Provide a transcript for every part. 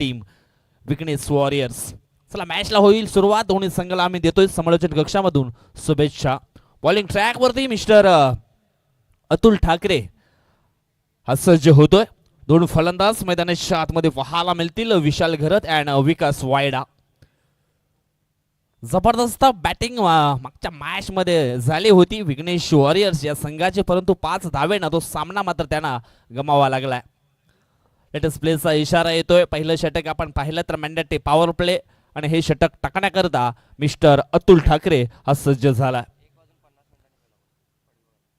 Team Vighnesh warriors. चला मॅचला होईल सुरुवात. दोन्ही संघाला आम्ही देतोय समालोचन कक्षामधून शुभेच्छा. बॉलिंग ट्रॅक वरती मिस्टर अतुल ठाकरे हा सज्ज होतोय. दोन फलंदाज मैदानाच्या आतमध्ये पाहायला मिळतील, विशाल घरत अँड विकास वायडा. जबरदस्त बॅटिंग मागच्या मॅच मध्ये झाली होती विघ्नेश वॉरियर्स या संघाचे, परंतु 5 धावेना तो सामना मात्र त्यांना गमावा लागलाय. लेटेस्ट प्लेचा इशारा येतोय. पहिलं षटक आपण पाहिलं तर मॅन्डेटरी पॉवर प्ले आणि हे षटक टाकण्याकरता मिस्टर अतुल ठाकरे हा सज्ज झाला.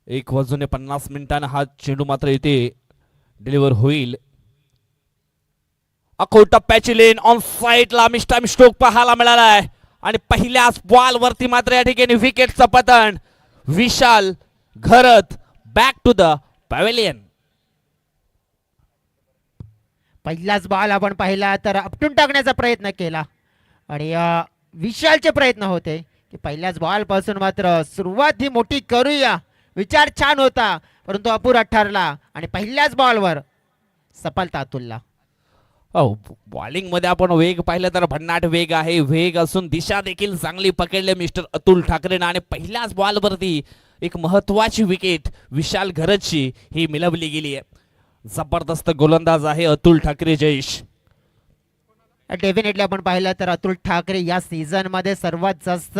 1:50 हा चेंडू मात्र इथे डिलिव्हर होईल. अखो टप्प्याची लेन ऑन साइडला मिस्टर स्ट्रोक पाहायला मिळाला आहे आणि पहिल्याच बॉल वरती मात्र या ठिकाणी विकेटचं पतन. विशाल घरत बॅक टू द पॅव्हेलियन. पहिलाच बॉल आपण पाहिला तर आपटून टाकण्याचा प्रयत्न केला आणि विशालचे प्रयत्न होते की पहिल्याच बॉल पासून मात्र सुरुवात ही मोठी करूया. विचार छान होता परंतु अपुरा ठरला आणि पहिल्याच बॉलवर सफलता अतुलला. बॉलिंग मध्ये आपण वेग पाहिलं तर भन्नाट वेग आहे. वेग असून दिशा देखील चांगली पकडले मिस्टर अतुल ठाकरेनं आणि पहिल्याच बॉल वरती एक महत्वाची विकेट विशाल घरतची ही मिळवली गेली आहे. जबरदस्त गोलंदाज आहे अतुल ठाकरे. जयेश डेफिनेटली आपण पाहिलं तर अतुल ठाकरे या सीझन मध्ये सर्वात जास्त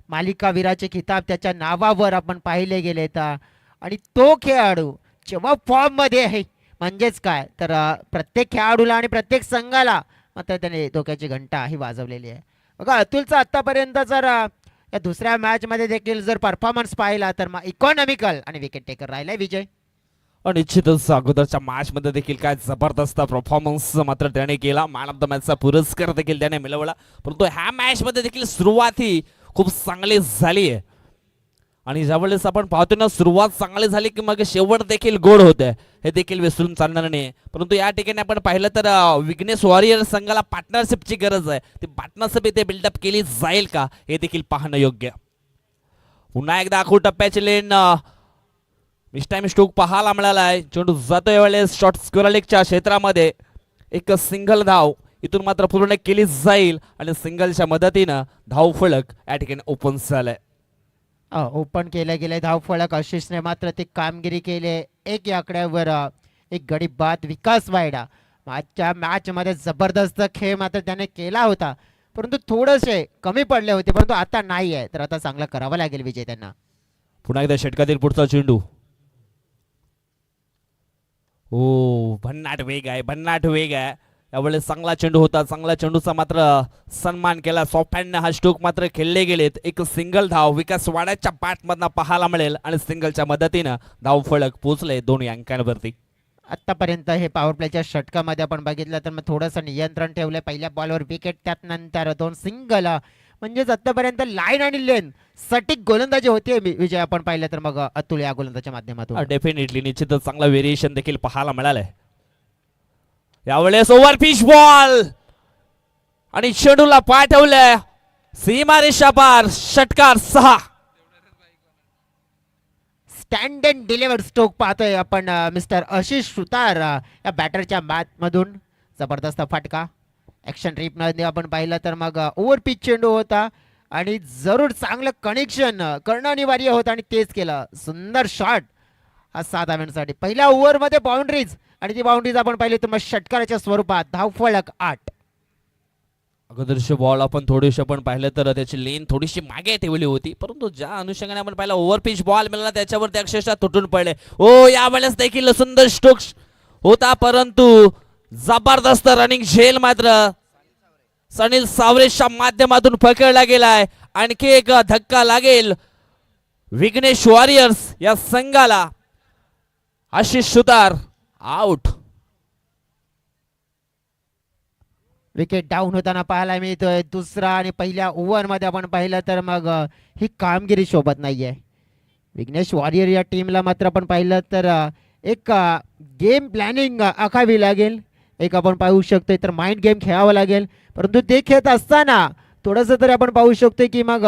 मालिकावीराचे किताब त्याच्या नावावर आपण पाहिले गेले तर आणि तो खेळाडू जेव्हा फॉर्म मध्ये आहे म्हणजेच काय तर प्रत्येक खेळाडूला आणि प्रत्येक संघाला मात्र त्याने धोक्याची घंटा ही वाजवलेली आहे. बघा अतुलचा आतापर्यंत जर या दुसऱ्या मॅच मध्ये देखील जर परफॉर्मन्स पाहिला तर मग इकॉनॉमिकल आणि विकेट टेकर राहिलाय विजय. निश्चितच अगोदरच्या मॅच मध्ये देखील काय जबरदस्त परफॉर्मन्स मात्र त्याने केला. मॅन ऑफ द मॅचचा पुरस्कार देखील त्याने मिळवला. परंतु ह्या मॅच मध्ये देखील सुरुवात ही खूप चांगली झाली आहे आणि ज्यावेळेस आपण पाहतो ना सुरुवात चांगली झाली की मग शेवट देखील गोड होते हे देखील विसरून चालणार नाही. परंतु या ठिकाणी आपण पाहिलं तर विघ्नेश वॉरियर्स संघाला पार्टनरशिपची गरज आहे. ती पार्टनरशिप इथे बिल्डअप केली जाईल का हे देखील पाहणं योग्य. पुन्हा एकदा आखो टप्प्याची लेन मिस्टाईम स्ट्रोक पाहायला मिळाला आहे. चेंडू जातो यावेळेस शॉर्ट स्क्वेअर लेगच्या क्षेत्रामध्ये एक सिंगल धाव इथून मात्र पूर्ण केली जाईल आणि सिंगलच्या मदतीनं धाव फलक या ठिकाणी ओपन झालाय. ओपन केले गेले धाव फलक. आशिषने मात्र ती कामगिरी केली. एक आकड्यावर एक गडी बाद विकास वायडा. मागच्या मॅच मध्ये जबरदस्त खेळ मात्र त्याने केला होता परंतु थोडेसे कमी पडले होते परंतु आता नाही आहे तर आता चांगला करावा लागेल विजय त्यांना. पुन्हा एकदा षटकातील पुढचा चेंडू. भन्नाट वेग आहे, भन्नाट वेग आहे. यावेळेस चांगला चेंडू होता. चांगला चेंडूचा मात्र सन्मान केला. सॉफ्ट हँडने हा स्ट्रोक मात्र खेळले गेलेत. एक सिंगल धाव विकास वाड्याच्या बॅटमधनं पाहायला मिळेल आणि सिंगलच्या मदतीनं धाव फलक पोहोचले दोन्ही अंकांवरती. आतापर्यंत हे पॉवर प्लेच्या षटकामध्ये आपण बघितलं तर मग थोडंसं नियंत्रण ठेवलंय. पहिल्या बॉलवर विकेट त्यानंतर 2 सिंगल म्हणजेच आतापर्यंत लाईन आणि लेन सटीक गोलंदाजी होती विजय. आपण पाहिलं तर मग अतुल या गोलंदाजीच्या माध्यमातून डेफिनेटली निश्चितच चांगला व्हेरिएशन देखील पाहायला मिळालंय. यावेळेस ओव्हर पिच बॉल आणि चेंडूला पाठवलंय सीमारेषा पार. षटकार 6. स्टँड अँड डिलिव्हर स्ट्रोक पाहतोय आपण मिस्टर आशिष सुतार या बॅटरच्या मॅच मधून. जबरदस्त फटका. ऍक्शन ट्रिप मध्ये आपण पाहिलं तर मग ओव्हर पिच चेंडू होता आणि जरूर चांगलं कनेक्शन करणं अनिवार्य होतं आणि तेच केलं. सुंदर शॉट हा 7 धावांसाठी. पहिल्या ओव्हर मध्ये बाउंड्रीज आणि ती बाउंड्रीज आपण पाहिली तर मग षटकाराच्या स्वरूपात धाव फलक 8. अगोदरचे बॉल आपण थोडेसे पण पाहिलं तर त्याची लेन थोडीशी मागे ठेवली होती परंतु ज्या अनुषंगाने आपण पाहिलं ओव्हर पिच बॉल मिळाला त्याच्यावर ते अक्षरशः तुटून पडले. यावेळेस देखील सुंदर स्ट्रोक होता परंतु जबरदस्त रनिंग झेल मात्र सनील सावरेच्या माध्यमातून पकडला गेलाय. आणखी एक धक्का लागेल विघ्नेश वॉरियर्स या संघाला. आशिष सुतार आउट. विकेट डाऊन होताना पाहायला मिळतोय. दुसरा आणि पहिल्या ओव्हर मध्ये आपण पाहिलं तर मग ही कामगिरी शोभत नाहीये विघ्नेश वॉरियर या टीमला. मात्र आपण पाहिलं तर एक गेम प्लॅनिंग आखावी लागेल. एक आपण पाहू शकतोय तर माइंड गेम खेळावा लागेल परंतु ते खेळत असताना थोडंसं तरी आपण पाहू शकतोय की मग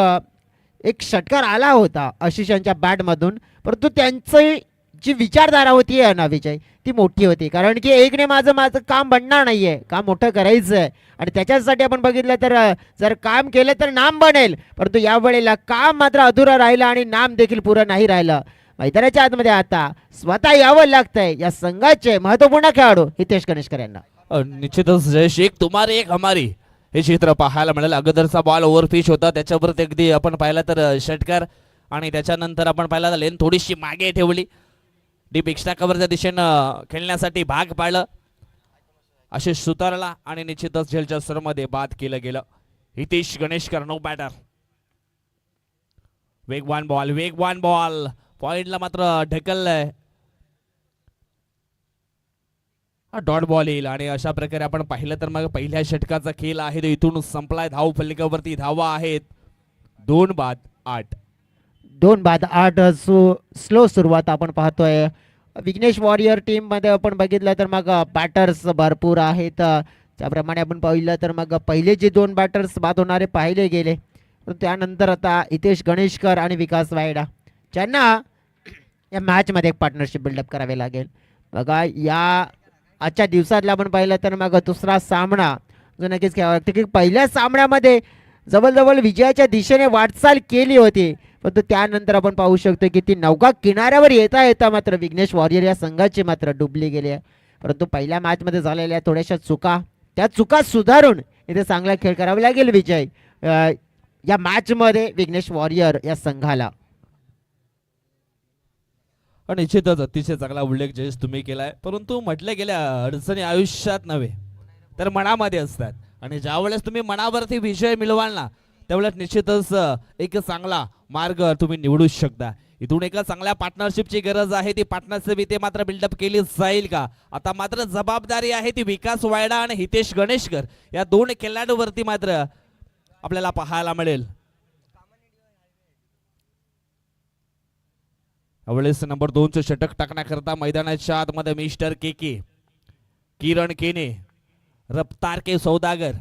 एक षटकार आला होता आशिष यांच्या बॅटमधून परंतु त्यांचं जी विचारधारा होती आहे ना विजय, ती मोठी होती. कारण की एकने माझं माझं काम बनणार नाहीये, काम मोठं करायचं आहे. आणि त्याच्यासाठी आपण बघितलं तर जर काम केलं तर नाम बनेल, परंतु यावेळेला काम मात्र अधुरं राहिलं आणि नाम देखील पुरं नाही राहिलं. मैदानाच्या आतमध्ये आता स्वतः यावं लागतंय या संघाचे महत्वपूर्ण खेळाडू हितेश गणेशकर यांना. निश्चितच जयेश, एक तुम्हारी एक हमारी हे चित्र पाहायला मिळेल. अगोदरचा बॉल ओव्हर पिच होता, त्याच्यावरती अगदी आपण पाहिलं तर षटकार, आणि त्याच्यानंतर आपण पाहिलं तर लेन थोडीशी मागे ठेवली, डीप एक्स्ट्रा कव्हरच्या दिशेनं खेळण्यासाठी भाग पाडलं आशिष सुतारला, आणि निश्चितच झेलच्या सरमध्ये बाद केलं गेलं. Hitesh Ganeshkar no batter. वेगवान बॉल पॉइंटला मात्र ढकललाय. डॉट बॉल येईल, आणि अशा प्रकारे आपण पाहिलं तर मग पहिल्या षटकाचा खेळ आहे तो इथून संपलाय. धाव फलकावरती धावा आहेत 2-8. 2-8 स्लो सुरुवात आपण पाहतोय. विघ्नेश वॉरियर टीम मध्ये आपण बघितलं तर मग बॅटर्स भरपूर आहेत. त्याप्रमाणे आपण पाहिलं तर मग पहिले जे 2 बॅटर्स बाद होणारे पाहिले गेले, पण त्यानंतर आता हितेश गणेशकर आणि विकास वायडा ज्यांना या मॅच मध्ये एक पार्टनरशिप बिल्डअप करावे लागेल. बघा या आजच्या दिवसातला आपण पाहिलं तर मग दुसरा सामना जो नक्कीच खेळावा लागतो, की पहिल्या सामन्यामध्ये जवळजवळ विजयाच्या दिशेने वाटचाल केली होती, परंतु त्यानंतर आपण पाहू शकतो की ती नौका किनाऱ्यावर येता येता मात्र विघ्नेश वॉरियर या संघाची मात्र डुबली गेली आहे. परंतु पहिल्या मॅचमध्ये झालेल्या थोड्याशा चुका, त्या चुका सुधारून इथे चांगला खेळ करावा लागेल विजय या मॅचमध्ये विघ्नेश वॉरियर या संघाला. आणि निश्चितच अतिशय चांगला उल्लेख जयेश तुम्ही केलाय, परंतु म्हटलं गेल्या अडचणी आयुष्यात नव्हे तर मनामध्ये असतात, आणि ज्यावेळेस तुम्ही मनावरती विजय मिळवाल ना, त्यावेळेस निश्चितच एक चांगला मार्ग तुम्ही निवडू शकता. इथून एका चांगल्या पार्टनरशिपची गरज आहे. ती पार्टनरशिप इथे मात्र बिल्डअप केली जाईल का? आता मात्र जबाबदारी आहे ती विकास वायडा आणि हितेश गणेशकर या 2 खेळाडूवरती मात्र आपल्याला पाहायला मिळेल. यावेळेस नंबर 2चं षटक टाकण्याकरता मैदानाच्या आतमध्ये मिस्टर के किरण केने, रफ्तार के सौदागर,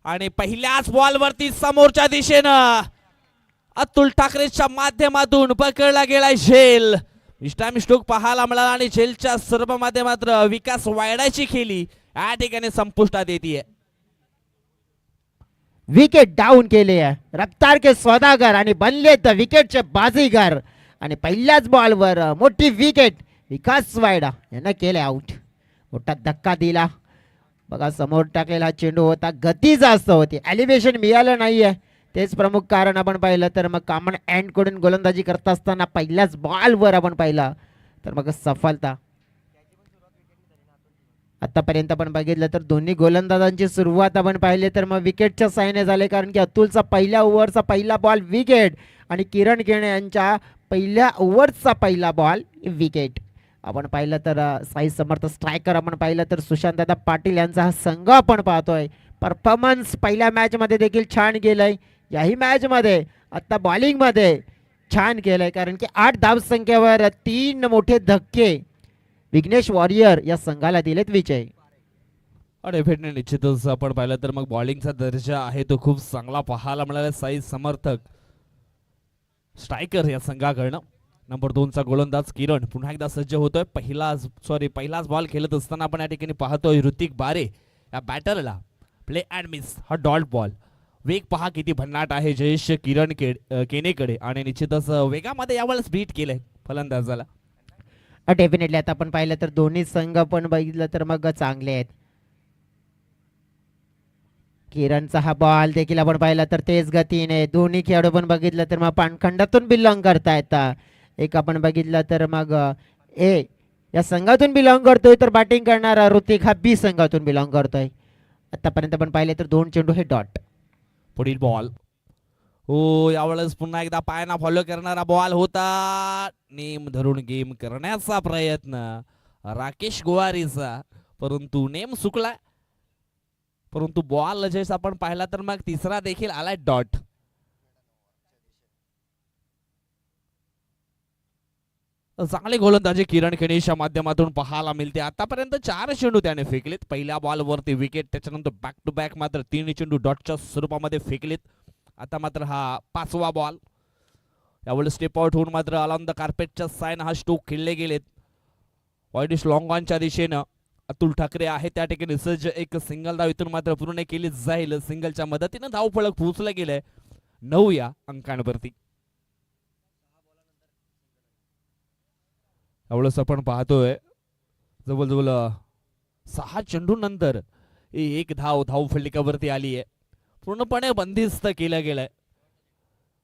आणि पहिल्याच बॉलवरती समोरच्या दिशेनं अतुल ठाकरेच्या माध्यमातून पकडला गेला झेल. मिस्टोक पाहायला मिळाला, आणि झेलच्या सर्वांमध्ये मात्र विकास वायडाची खेळी या ठिकाणी संपुष्टात येते. विकेट डाऊन केले आहे रफ्तार के सौदागर आणि बनले तर विकेटचे बाजीगर. आणि पहिल्याच बॉलवर मोठी विकेट विकास वायडा यांना केले आउट. मोठा धक्का दिला. बघा समोर टाकलेला चेंडू होता, गती जास्त होती, एलिव्हेशन मिळालं नाहीये, तेच प्रमुख कारण आपण पाहिलं तर मग कामन एंड कडून गोलंदाजी करत असताना पहिल्याच बॉलवर आपण पाहिलं तर मग सफलता. आतापर्यंत आपण बघितलं तर दोन्ही गोलंदाजांची सुरुवात आपण पाहिली तर मग विकेटच्या साहाय्याने झाले, कारण की अतुलचा पहिल्या ओव्हरचा पहिला बॉल विकेट आणि किरण केणे यांच्या पहिल्या ओव्हरचा पहिला बॉल विकेट. आपण पाहिलं तर साई समर्थ स्ट्रायकर, आपण पाहिलं तर सुशांत दादा पाटील यांचा हा संघ आपण पाहतोय. परफॉर्मन्स पहिल्या मॅच मध्ये देखील छान गेलंय, याही मॅच मध्ये आता बॉलिंग मध्ये छान केलंय, कारण की 8 धावसंख्येवर 3 मोठे धक्के विघ्नेश वॉरियर या संघाला दिलेत विजय. आणि भेटणे निश्चितच आपण पाहिलं तर मग बॉलिंगचा दर्जा आहे तो खूप चांगला पाहायला मिळाला. साई समर्थक स्ट्रायकर या संघाकडनं. नंबर 2चा गोलंदाज किरण पुन्हा एकदा सज्ज होतोय. पहिलाच बॉल खेळत असताना आपण या ठिकाणी पाहतोय ऋतिक बारे या बॅटरला प्ले अँड मिस हा डॉट बॉल. वेग पहा किती भन्नाट आहे जयेश किरण केनेकडे, आणि निश्चितच वेगामध्ये यावेळेस बीट केलंय फलंदाजाला. डेफिनेटली आता आपण पाहिलं तर दोन्ही संघ पण बघितलं तर मग चांगले आहेत. किरणचा हा बॉल देखील आपण पाहिला तर तेज गतीने दोन्ही खेळाडू पण बघितलं तर मग पानखंडातून बिलॉंग करतायत. एक आपण बघितलं तर मग ए या संघातून बिलॉंग करतोय, तर बॅटिंग करणारा ऋतिक हा बी संघातून बिलॉंग करतोय. आतापर्यंत आपण पाहिले तर 2 चेंडू हे डॉट. पुढील बॉल हो, यावेळेस पुन्हा एकदा पायना फॉलो करणारा बॉल होता. नेम धरून गेम करण्याचा प्रयत्न राकेश गोवारीचा, परंतु नेम चुकला. परंतु बॉल जस आपण पाहिला तर मग तिसरा देखील आलाय डॉट. चांगली गोलंदाजी किरण केनेच्या माध्यमातून पाहायला मिळते. आतापर्यंत 4 चेंडू त्याने फेकलेत. पहिल्या बॉलवरती विकेट, त्याच्यानंतर बॅक टू बॅक मात्र 3 चेंडू डॉटच्या स्वरूपामध्ये फेकलेत. आता मात्र हा 5वा बॉल. यावेळेस स्टेप आउट होऊन मात्र अलॉंग द कार्पेटच्या साइन हा स्ट्रोक खेळले गेलेत. वाईडिश लॉंग ऑनच्या दिशेनं अतुल ठाकरे आहे त्या ठिकाणी सज्ज. एक सिंगल धाव इथून मात्र पूर्ण केली जाईल. सिंगलच्या मदतीनं धाव फलक पोहोचलं गेलंय 9 या अंकांवरती. यावेळेस आपण पाहतोय जवळजवळ 6 चेंडूनंतर एक धाव फलकावरती आली आहे. पूर्णपणे बंदिस्त केलं गेलंय.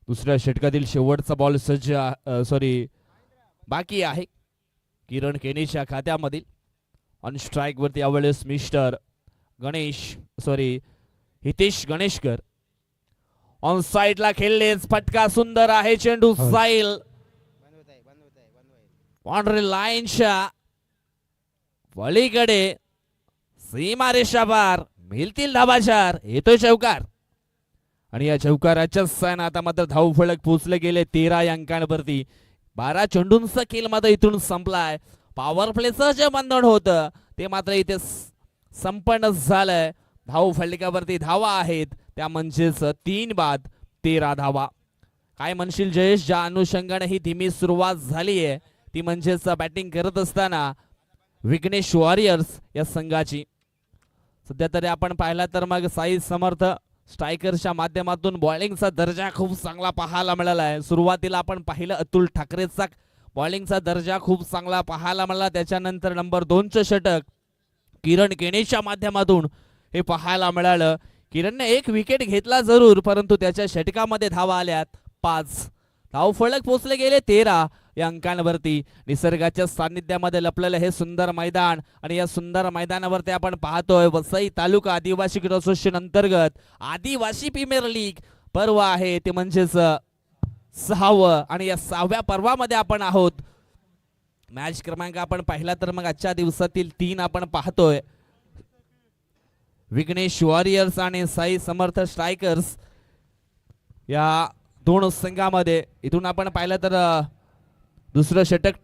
दुसऱ्या षटकातील शेवटचा बॉल सज्ज बाकी आहे किरण केनीच्या खात्यामधील. ऑन स्ट्राईक वरती यावेळेस मिस्टर हितेश गणेशकर ऑन साइडला खेळले. फटका सुंदर आहे. चेंडू साईल बाउंड्री लाईनच्या पलीकडे सीमारेषा पार. मिळतील धाबाचार. येतोय चौकार आणि या चौकाराच्या साइन आता मात्र धाव फलक पोहोचले गेले 13 या अंकांवरती. 12 चेंडूंचा खेळ मात्र इथून संपलाय. पॉवर प्लेचं जे बंधन होतं ते मात्र इथे संपन्न झालंय. धाव फलकावरती धावा आहेत त्या म्हणजेच 3 बाद 13 धावा. काय म्हणशील जयेश, ज्या अनुषंगाने ही धीमी सुरुवात झाली आहे ती म्हणजेच बॅटिंग करत असताना विघ्नेश वॉरियर्स या संघाची. सध्या तरी आपण पाहिला तर मग साई समर्थ स्ट्रायकरच्या माध्यमातून बॉलिंगचा दर्जा खूप चांगला पाहायला मिळाला आहे. सुरुवातीला आपण पाहिलं अतुल ठाकरेचा बॉलिंगचा दर्जा खूप चांगला पाहायला मिळाला. त्याच्यानंतर नंबर 2चं षटक किरण केनेच्या माध्यमातून हे पाहायला मिळालं. किरणने 1 विकेट घेतला जरूर परंतु त्याच्या षटकामध्ये धावा आल्यात 5. धाव फलक पोहोचले गेले 13 या अंकांवरती. निसर्गाच्या सान्निध्यामध्ये लपलेलं हे सुंदर मैदान आणि या सुंदर मैदानावरती आपण पाहतोय वसई तालुका आदिवासी क्रिकेट असोसिएशन अंतर्गत आदिवासी प्रीमियर लीग पर्व आहे ते म्हणजेच 6वं आणि या 6व्या पर्वामध्ये आपण आहोत. मॅच क्रमांक आपण पाहिला तर मग आजच्या दिवसातील 3 आपण पाहतोय. विघ्नेश वॉरियर्स आणि साई समर्थ स्ट्रायकर्स या दोन संघामध्ये. इथून आपण पाहिलं तर तिसरं षटक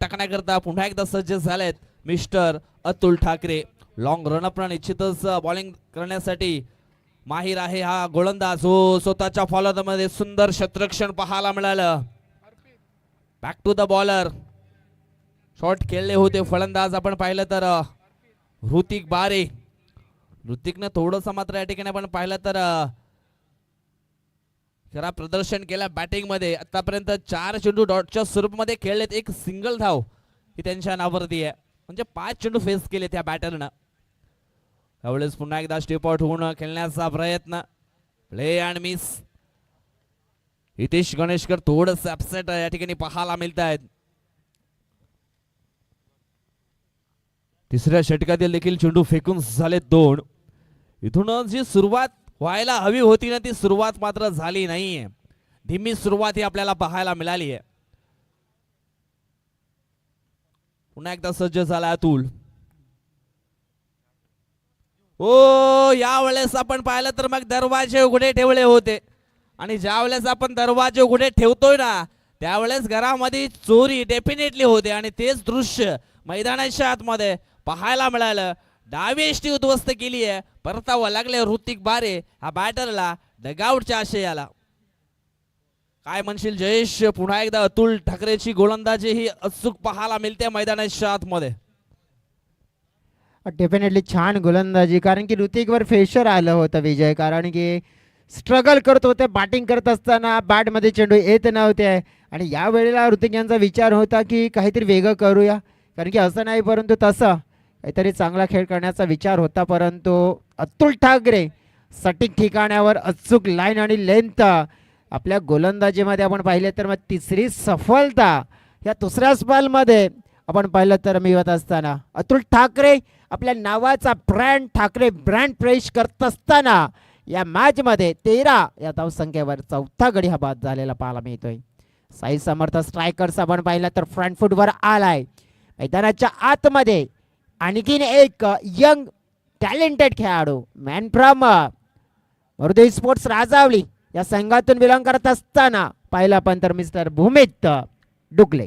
टाकण्याकरता पुन्हा एकदा सज्ज झालेत mister Atul Thackeray. Long run-up निश्चितच बॉलिंग करण्यासाठी माहिर आहे हा गोलंदाज. हो, स्वतःच्या फॉलोमध्ये सुंदर क्षेत्ररक्षण पाहायला मिळालं. Back to the bowler. Shot खेळले होते फलंदाज आपण पाहिलं तर ऋतिक बारे. ऋतिकनं थोडंसं मात्र या ठिकाणी आपण पाहिलं तर खराब प्रदर्शन केलं बॅटिंग मध्ये. आतापर्यंत 4 चेंडू डॉटच्या स्वरूपामध्ये खेळलेत. 1 सिंगल धाव ही त्यांच्या नावावरती आहे. म्हणजे 5 चेंडू फेस केले त्या बॅटरनं. यावेळेस पुन्हा एकदा स्टेप आउट होऊन खेळण्याचा प्रयत्न. Play and miss. Hitesh Ganeshkar थोडंसं अपसेट या ठिकाणी पाहायला मिळत आहेत. तिसऱ्या षटकातील देखील चेंडू फेकून झाले 2. इथून जी सुरुवात व्हायला हवी होती ना ती सुरुवात मात्र झाली नाहीये. धीमी सुरुवात ही आपल्याला पाहायला मिळाली आहे. पुन्हा एकदा सज्ज झाला अतुल. ओ, यावेळेस आपण पाहिलं तर मग दरवाजे उघडे ठेवले होते आणि ज्यावेळेस आपण दरवाजे उघडे ठेवतोय ना त्यावेळेस घरामध्ये चोरी डेफिनेटली होते आणि तेच दृश्य मैदानाच्या आतमध्ये पाहायला मिळालं. डावेष्टी उद्ध्वस्त केली आहे. परतावं लागले ऋतिक बारे हा बॅटरला डगआउटच्या आशयाला. काय म्हणशील जयेश, पुन्हा एकदा अतुल ठाकरेची गोलंदाजी ही अचूक पाहायला मिळते मैदानाच्या आतमध्ये. डेफिनेटली छान गोलंदाजी, कारण की ऋतिकवर प्रेशर आलं होतं विजय, कारण की स्ट्रगल करत होते बॅटिंग करत असताना. बॅटमध्ये चेंडू येत नव्हते आणि या वेळेला ऋतिक यांचा विचार होता की काहीतरी वेगळं करूया, कारण की असं नाही परंतु तसं काहीतरी चांगला खेळ करण्याचा विचार होता. परंतु अतुल ठाकरे सटीक ठिकाणावर अचूक लाईन आणि लेंथ आपल्या गोलंदाजीमध्ये आपण पाहिले तर मग तिसरी सफलता या दुसऱ्या स्पेलमध्ये आपण पाहिलं तर मिळत असताना अतुल ठाकरे आपल्या नावाचा ब्रँड ठाकरे ब्रँड प्रेश करत असताना या मॅचमध्ये 13 या धावसंख्येवर 4था गडी हा बाद झालेला पाहायला मिळतोय. साई समर्थ स्ट्रायकर्स आपण पाहिलं तर फ्रंट फुटवर आलाय. मैदानाच्या आतमध्ये आणखीन एक यंग टॅलेंटेड खेळाडू मॅन फ्रॉम मरुदे स्पोर्ट्स राजावली या संघातून बिलॉंग करत असताना पाहिला पण तर मिस्टर भूमित डुकले.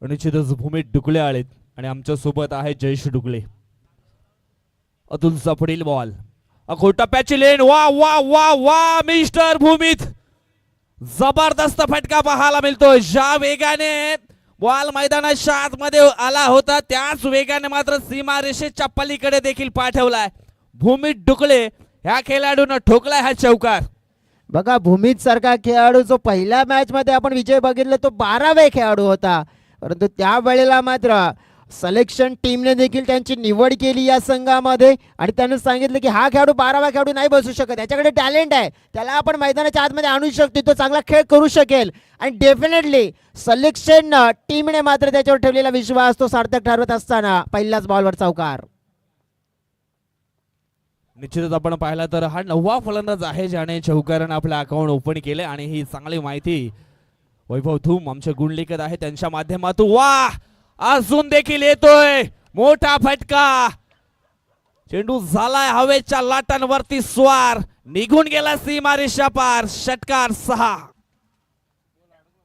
निश्चितच भूमित डुकले आलेत आणि आमच्या सोबत आहे जयेश डुकले. अतुलचा पुढील बॉल टप्प्याची लेन वा वा वा वा मिस्टर भूमित जबरदस्त फटका पाहायला मिळतोय. ज्या वेगाने बॉल मैदानाच्या आतमध्ये आला होता त्याच वेगाने मात्र सीमारेषेच्या पलीकडे देखील पाठवलाय. भूमित डुकळे ह्या खेळाडून ठोकलाय हा चौकार. बघा भूमित सारखा खेळाडू जो पहिल्या मॅच मध्ये आपण विजय बघितला तो 12वे खेळाडू होता, परंतु त्या वेळेला मात्र सिलेक्शन टीमने देखील त्यांची निवड केली या संघामध्ये आणि त्याने सांगितलं की हा खेळाडू 12वा खेळाडू नाही बसू शकत, त्याच्याकडे टॅलेंट आहे, त्याला आपण मैदानाच्या आतमध्ये आणू शकतो, तो चांगला खेळ करू शकेल. आणि डेफिनेटली सिलेक्शन टीमने मात्र त्याच्यावर ठेवलेला विश्वास तो सार्थक ठरवत असताना पहिल्याच बॉलवर चौकार. निश्चितच आपण पाहिला तर हा 9वा फलंदाज आहे ज्याने चौकारानं आपलं अकाउंट ओपन केले आणि ही चांगली माहिती वैभव थूम आमचे गुणलेखक आहे त्यांच्या माध्यमातून. वा अजून देखील येतोय मोठा फटका. चेंडू झालाय हवेच्या लाटांवरती स्वार, निघून गेला सीमारेषा पार. षटकार 6.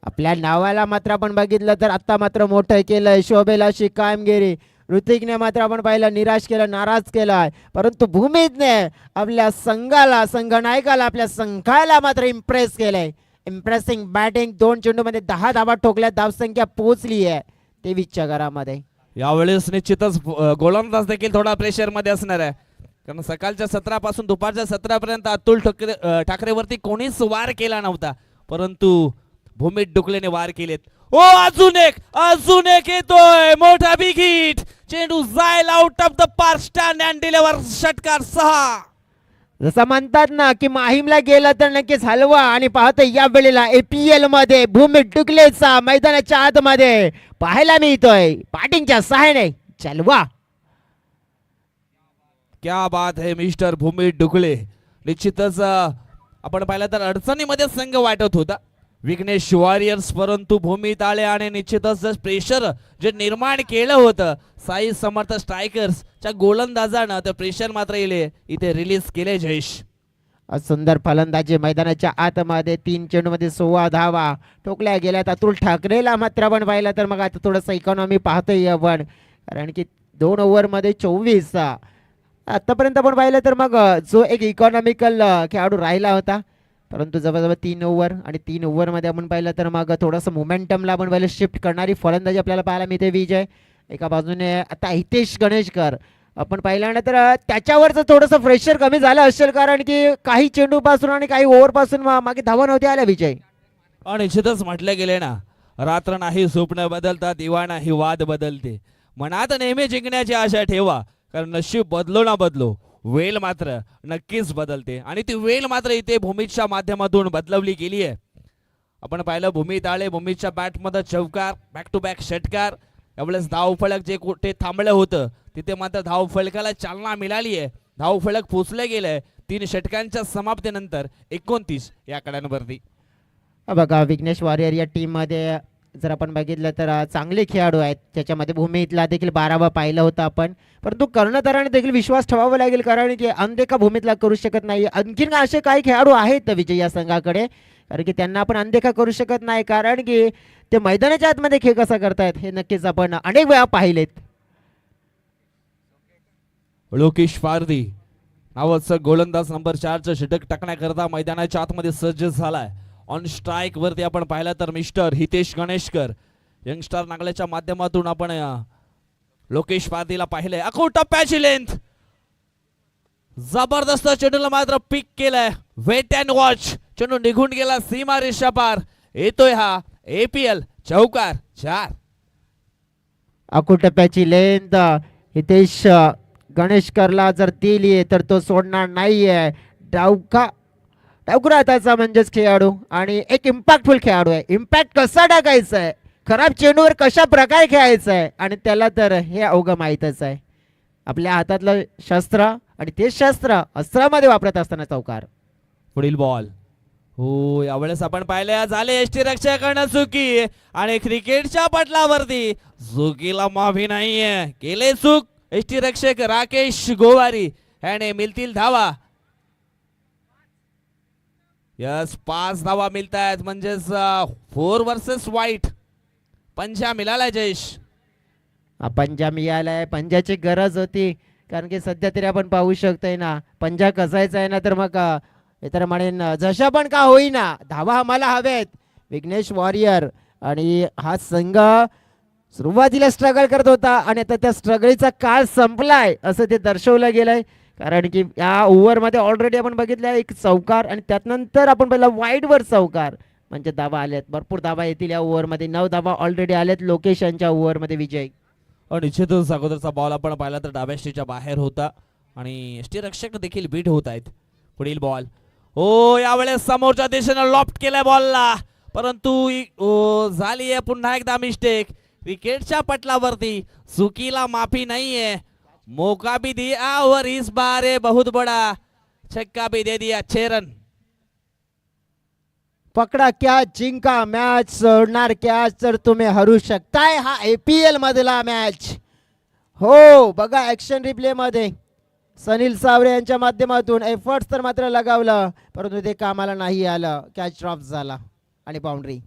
आपल्या नावाला मात्र आपण बघितलं तर आता मात्र मोठं केलंय, शोभेल अशी कामगिरी. ऋतिकने मात्र आपण पाहिलं निराश केलं, नाराज केलाय, परंतु भूमितने आपल्या संघाला, संघनायकाला, आपल्या संघाला मात्र इम्प्रेस केलंय. इम्प्रेसिंग बॅटिंग, 2 चेंडूमध्ये 10 धावा ठोकल्या, धावसंख्या पोहोचली आहे 23च्या घरामध्ये. यावेळेस निश्चितच गोलंदाज देखील थोडा प्रेशर मध्ये असणार आहे, कारण सकाळच्या 17 पासून दुपारच्या 17 पर्यंत अतुल ठाकरेवरती कोणीच वार केला नव्हता, परंतु भूमित डुकलेने वार केलेत. ओ अजून एक येतोय मोठा बिग हिट. चेंडू जाईल out of the park, stand and deliver. षटकार 6. जसं म्हणतात ना की माहीमला गेला तर नक्कीच हलवा, आणि पाहतो या वेळेला APL मध्ये भूमित डुकलेचा मैदानाच्या आतमध्ये पाहायला मिळतोय बॅटिंगच्या सहाय्याने चलवा. क्या बात है मिस्टर भूमित डुकले. निश्चितच आपण पाहिलं तर अडचणीमध्ये संघ वाटत होता विघ्नेश वॉरियर्स, परंतु भूमित आले आणि निश्चितच प्रेशर जे निर्माण केलं होतं साई समर्थ स्ट्रायकर्सच्या गोलंदाजानं ते प्रेशर मात्र इथे रिलीज केले. जयेश सुंदर फलंदाजी मैदानाच्या आतमध्ये 3 चेंडूमध्ये 16 धावा ठोकल्या गेल्यात. अतुल ठाकरेला मात्र आपण पाहिलं तर मग आता थोडंसं इकॉनॉमी पाहतोय आपण, कारण की 2 ओव्हरमध्ये 24 आतापर्यंत आपण पाहिलं तर मग जो एक इकॉनॉमिकल खेळाडू राहिला होता, परंतु जवळजवळ 3 ओव्हर आणि 3 ओव्हरमध्ये आपण पाहिलं तर मग थोडंसं मोमेंटमला आपण पाहिलं शिफ्ट करणारी फलंदाजी आपल्याला पाहायला मिळते. विजय एका बाजूने आता हितेश गणेशकर आपण पाहिलं ना तर त्याच्यावरचं थोडंसं प्रेशर कमी झालं असेल, कारण की काही चेंडूपासून आणि काही ओव्हरपासून मागे धावा नव्हती आल्या. विजय निश्चितच म्हटले गेले ना, रात्र नाही स्वप्न बदलतात, दिवा नाही वाद बदलते. मनात नेहमी जिंकण्याची आशा ठेवा, कारण नशीब बदलो ना बदलो वेळ मात्र नक्कीच बदलते, आणि ती वेळ मात्र इथे भूमितच्या माध्यमातून बदलवली गेली आहे. आपण पाहिलं भूमित आले, भूमितच्या बॅटमध्ये चौकार, बॅक टू बॅक षटकार. यावेळेस धावफलक जे कुठे थांबलं होतं तिथे मात्र धावफलकाला चालना मिळाली आहे, धावफलक पोचले गेलंय 3 षटकांच्या समाप्तीनंतर 29 या कड्यांवरती. बघा विघ्नेश वॉरियर या टीम मध्ये जर आपण बघितलं तर चांगले खेळाडू आहेत, त्याच्यामध्ये भूमितला देखील 12वा पाहिलं होतं आपण, परंतु कर्णधाराने देखील विश्वास ठेवावा लागेल, कारण की अनदेखा भूमितला करू शकत नाही. आणखीन असे काही खेळाडू आहेत विजय या संघाकडे, कारण की त्यांना आपण अनदेखा करू शकत नाही, कारण की ते मैदानाच्या आतमध्ये खेळ कसा करतायत हे नक्कीच आपण अनेक वेळा पाहिलेत. लोकेश पारधी नावाचा गोलंदाज नंबर 4चं षटक टाकण्याकरता मैदानाच्या आतमध्ये सज्ज झालाय. ऑन स्ट्राईक वरती आपण पाहिलं तर मिस्टर हितेश गणेशकर यंगस्टार नागल्याच्या माध्यमातून आपण लोकेश पारधीला पाहिलंय. टप्प्याची लेंथ जबरदस्त चेंडूला मात्र पिक केलाय. वेट अँड वॉच, चेंडू निघून गेला सीमारेषा पार. येतोय हा APL चौकार 4. टप्प्याची लेंथ हितेश गणेशकरला जर दिली तर तो सोडणार नाहीये. डावखुरा हाताचा म्हणजेच खेळाडू आणि एक इम्पॅक्टफुल खेळाडू आहे. इम्पॅक्ट कसा टाकायचा आहे, खराब चेंडूवर कशा प्रकारे खेळायचं आहे, आणि त्याला तर हे अवघं माहीतच आहे. आपल्या हातातलं शस्त्र आणि ते शस्त्र अस्त्रामध्ये वापरत असताना चौकार. पुढील बॉल. हो यावेळेस आपण पाहिले झाले एसटी रक्षकांना चुकी, आणि क्रिकेटच्या पटलावरती चुकीला माफी नाहीये. केले चूक एसटी रक्षक राकेश गोवारी याने मिळतील धावा. यस 5 धावा मिळत आहेत, म्हणजेच 4 वर्सेस वाईट. पंजा मिळाला जयेश. पंजा मिळालाय, पंजाची गरज होती, कारण की सध्या तरी आपण पाहू शकतोय ना, पंजा कसायचा आहे ना, तर मग हे तर म्हणेन जशा पण का होईना धावा आम्हाला हवेत. विघ्नेश वॉरियर आणि हा संघ सुरुवातीला स्ट्रगल करत होता आणि आता त्या स्ट्रगलचा काळ संपलाय असं ते दर्शवलं गेलंय. कारण की या ओव्हरमध्ये ऑलरेडी आपण बघितलं एक चौकार आणि त्यानंतर आपण पहिला वाईडवर चौकार म्हणजे धावा आल्यात. भरपूर धावा येतील या ओव्हरमध्ये. 9 धावा ऑलरेडी आल्यात लोकेश यांच्या ओव्हरमध्ये विजय. निश्चितच अगोदरचा बॉल आपण पाहिला तर डाव्या स्टेजच्या बाहेर होता आणि रक्षक देखील बीट होत आहेत. पुढील बॉल ओ यावेळेस समोरच्या दिशेने लॉफ्ट केलाय बॉलला, परंतु झाली आहे पुन्हा एकदा मिस्टेक. विकेटच्या पटलावरती चुकीला माफी नाहीये. मौका भी दिया और इस बार बहुत बड़ा छक्का भी दे दिया. 6 रन. पकडा कॅच, जिंका मॅच, सोडणार कॅच तर तुम्ही हरू शकताय. हा APL मधला मॅच. हो बघा ऍक्शन रिप्ले मध्ये सनील सावरे यांच्या माध्यमातून एफर्ट्स तर मात्र लगावलं, परंतु ते कामाला नाही आलं. कॅच ड्रॉप झाला आणि बाउंड्री.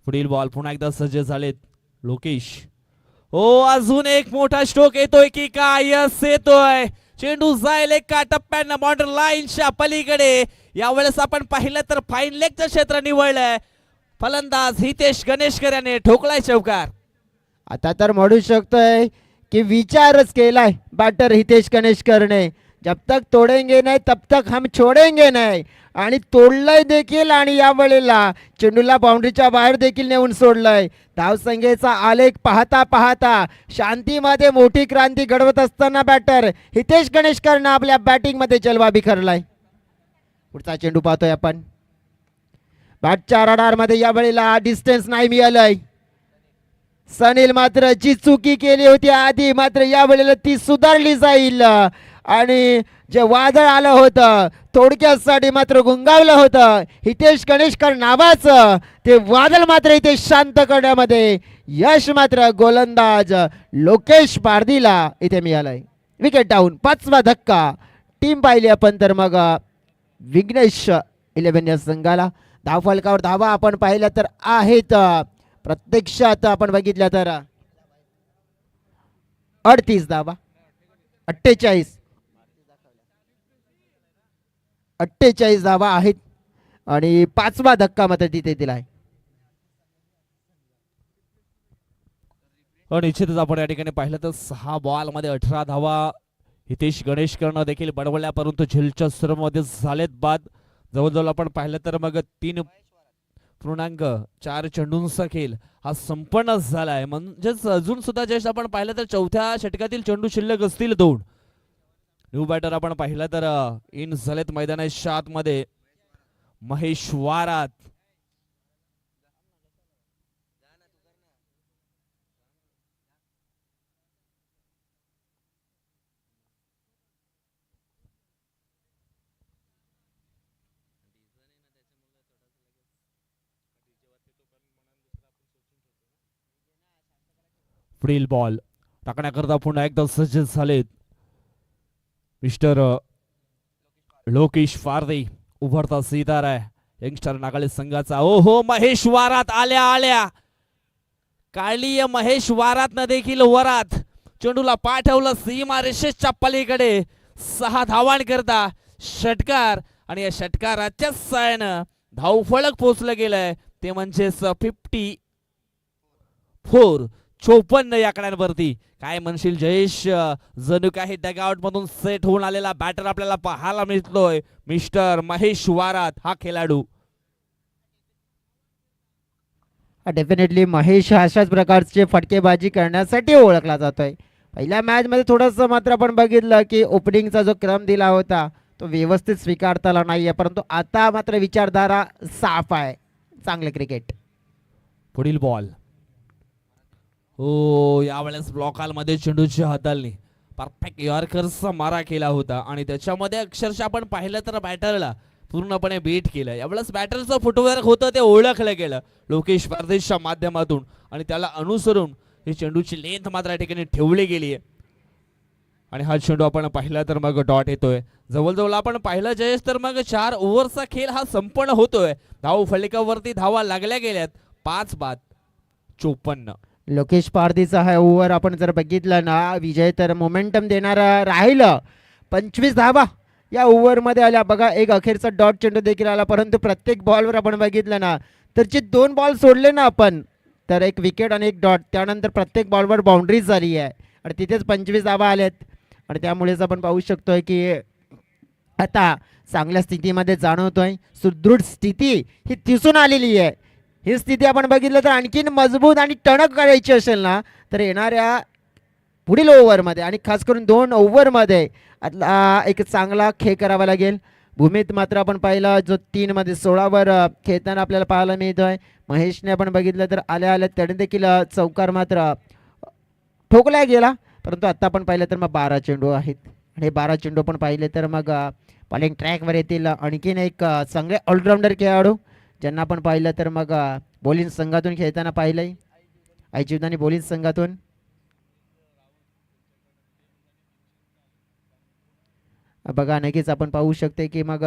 पुढील बॉल पुन्हा एकदा सज्ज झालेत लोकेश. हो अजून एक मोठा स्ट्रोक येतोय की काय? यस येतोय. चेंडू जाईल एका टप्प्यानं बॉर्डर लाईनच्या पलीकडे. यावेळेस आपण पाहिलं तर फाईन लेगचं क्षेत्र निवडलंय. फलंदाज हितेश गणेशकर याने ठोकलाय चौकार. आता तर म्हणू शकतोय की विचारच केलाय बॅटर हितेश गणेशकरने, जब तक तोडेंगे नाही तब तक हम छोडेंगे नाही. आणि तोडलंय देखील आणि या वेळेला चेंडूला बाउंड्रीच्या बाहेर देखील नेऊन सोडलंय. धावसंख्येचा आलेख पाहता पाहता शांतीमध्ये मोठी क्रांती घडवत असताना बॅटर हितेश गणेशकरनं आपल्या बॅटिंगमध्ये जलवा बिखरलाय. पुढचा चेंडू पाहतोय आपण. बॅटच्या रडारमध्ये या वेळेला डिस्टन्स नाही मिळालंय. सनील मात्र जी चुकी केली होती आधी मात्र या वेळेला ती सुधारली जाईल. आणि जे वादळ आलं होतं थोडक्यासाठी मात्र गुंगावलं होतं हितेश गणेशकर नावाचं, ते वादळ मात्र इथे शांत करण्यामध्ये यश मात्र गोलंदाज लोकेश पारदीला इथे मिळालंय. Wicket down. 5वा धक्का. टीम पाहिली आपण तर मग विघ्नेश 11 या संघाला. धावफलकावर धावा आपण पाहिल्या तर आहेत प्रत्यक्षात आपण बघितल्या तर 38 धावा. 48 धावा आहेत आणि 5वा धक्का मात्र तिथे दिलाय. निश्चितच आपण या ठिकाणी पाहिलं तर 6 बॉल मध्ये 18 धावा हितेश गणेशकरनं देखील बनवल्या, परंतु झेलच्या सर्वमध्ये झालेत बाद. जवळजवळ आपण पाहिलं तर मग 3.4 चेंडूंचा खेळ हा संपन्न झालाय. म्हणजेच अजून सुद्धा ज्येष्ठ आपण पाहिलं तर 4थ्या षटकातील चेंडू शिल्लक असतील 2. न्यू बॅटर आपण पाहिलं तर इन झालेत मैदानाच्या आतमध्ये महेश वारात. पुढील बॉल टाकण्याकरता पुन्हा एकदा सज्ज झालेत मिस्टर लोकेश पारदी. उभरता सितारा आहे यंगस्टर नागालँड संघाचा. ओहो महेश वारात आल्या आल्या काढली महेश वारात न देखील वरात. चेंडूला पाठवलं सीमा रेषेच्या पलीकडे. 6 धावांकरता षटकार आणि या षटकाराच्या साहाय्यानं धावफलक पोहोचलं गेलंय ते म्हणजेच 54 या आकड्यांवरती. काय म्हणशील जयेश? जणू काही डगआउट मधून सेट होऊन आलेला बॅटर आपल्याला पाहायला मिळतोय मिस्टर महेश वारात हा खेळाडू. डेफिनेटली महेश अशाच प्रकारचे फटकेबाजी करण्यासाठी ओळखला जातोय. पहिल्या मॅच मध्ये थोडस मात्र आपण बघितलं की ओपनिंगचा जो क्रम दिला होता तो व्यवस्थित स्वीकारता आला नाहीये, परंतु आता मात्र विचारधारा साफ आहे. चांगले क्रिकेट. पुढील बॉल हो यावेळेस ब्लॉक मध्ये चेंडूच्या हाताळणी परफेक्ट यॉर्करचा मारा केला होता आणि त्याच्यामध्ये अक्षरशः आपण पाहिलं तर बॅटरला पूर्णपणे बीट केलं. यावेळेस बॅटरचं फुटवर्क होतं ते ओळखलं गेलं लोकेश परदेशच्या माध्यमातून आणि त्याला अनुसरून ही चेंडूची लेंथ मात्र या ठिकाणी ठेवली गेली आहे. आणि हा चेंडू आपण पाहिला तर मग डॉट येतोय. जवळजवळ आपण पाहिलं जयेश तर मग 4 ओव्हरचा खेळ हा संपन्न होतोय. धाव फलकावरती धावा लागल्या गेल्यात 5 बाद 54. लोकेश पारधीचा हा ओव्हर आपण जर बघितलं ना विजय तर मोमेंटम देणारा राहिलं. 25 धावा या ओव्हरमध्ये आल्या. बघा एक अखेरचा डॉट चेंडू देखील आला, परंतु प्रत्येक बॉलवर आपण बघितलं ना तर जे 2 बॉल सोडले ना आपण, तर एक विकेट आणि एक डॉट, त्यानंतर प्रत्येक बॉलवर बाउंड्रीज झाली आहे आणि तिथेच 25 धावा आल्यात. आणि त्यामुळेच आपण पाहू शकतोय की आता चांगल्या स्थितीमध्ये जाणवतोय. सुदृढ स्थिती ही दिसून आलेली आहे. ही स्थिती आपण बघितलं तर आणखीन मजबूत आणि टणक करायची असेल ना तर येणाऱ्या पुढील ओव्हरमध्ये आणि खास करून 2 ओव्हरमध्ये एक चांगला खेळ करावा लागेल. भूमीत मात्र आपण पाहिलं जो 3 मध्ये 16 वर खेळताना आपल्याला पाहायला मिळतोय. महेशने आपण बघितलं तर आल्या आल्या त्याने देखील चौकार मात्र ठोकला गेला, परंतु आता आपण पाहिलं तर मग 12 चेंडू आहेत आणि 12 चेंडू पण पाहिले तर मग बॉलिंग ट्रॅकवर येतील आणखीन एक चांगले ऑलराऊंडर खेळाडू ज्यांना आपण पाहिलं तर मग बॉलिंग संघातून खेळताना पाहिलंय. ऐजिवदानी बॉलिंग संघातून बघा नक्कीच आपण पाहू शकते की मग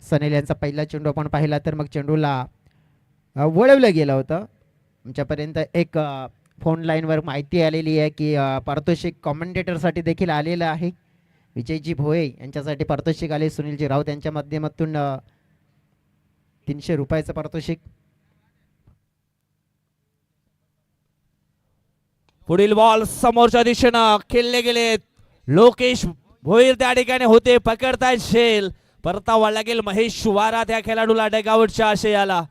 सनेल यांचा पहिला चेंडू आपण पाहिला तर मग चेंडूला वळवलं गेलं होतं. आमच्यापर्यंत एक फोन लाईनवर माहिती आलेली आहे की पारितोषिक कॉमेंटेटरसाठी देखील आलेलं आहे. विजयजी भोये यांच्यासाठी पारितोषिक आले. सुनीलजी राऊत यांच्या माध्यमातून 300 रुपयाचं पारितोषिक. पुढील बॉल समोरच्या दिशेनं खेळले गेले. लोकेश भोईर त्या ठिकाणी होते, पकडतायत शेल. परतावा लागेल महेश वारात या खेळाडूला डगआउटच्या आशयाला.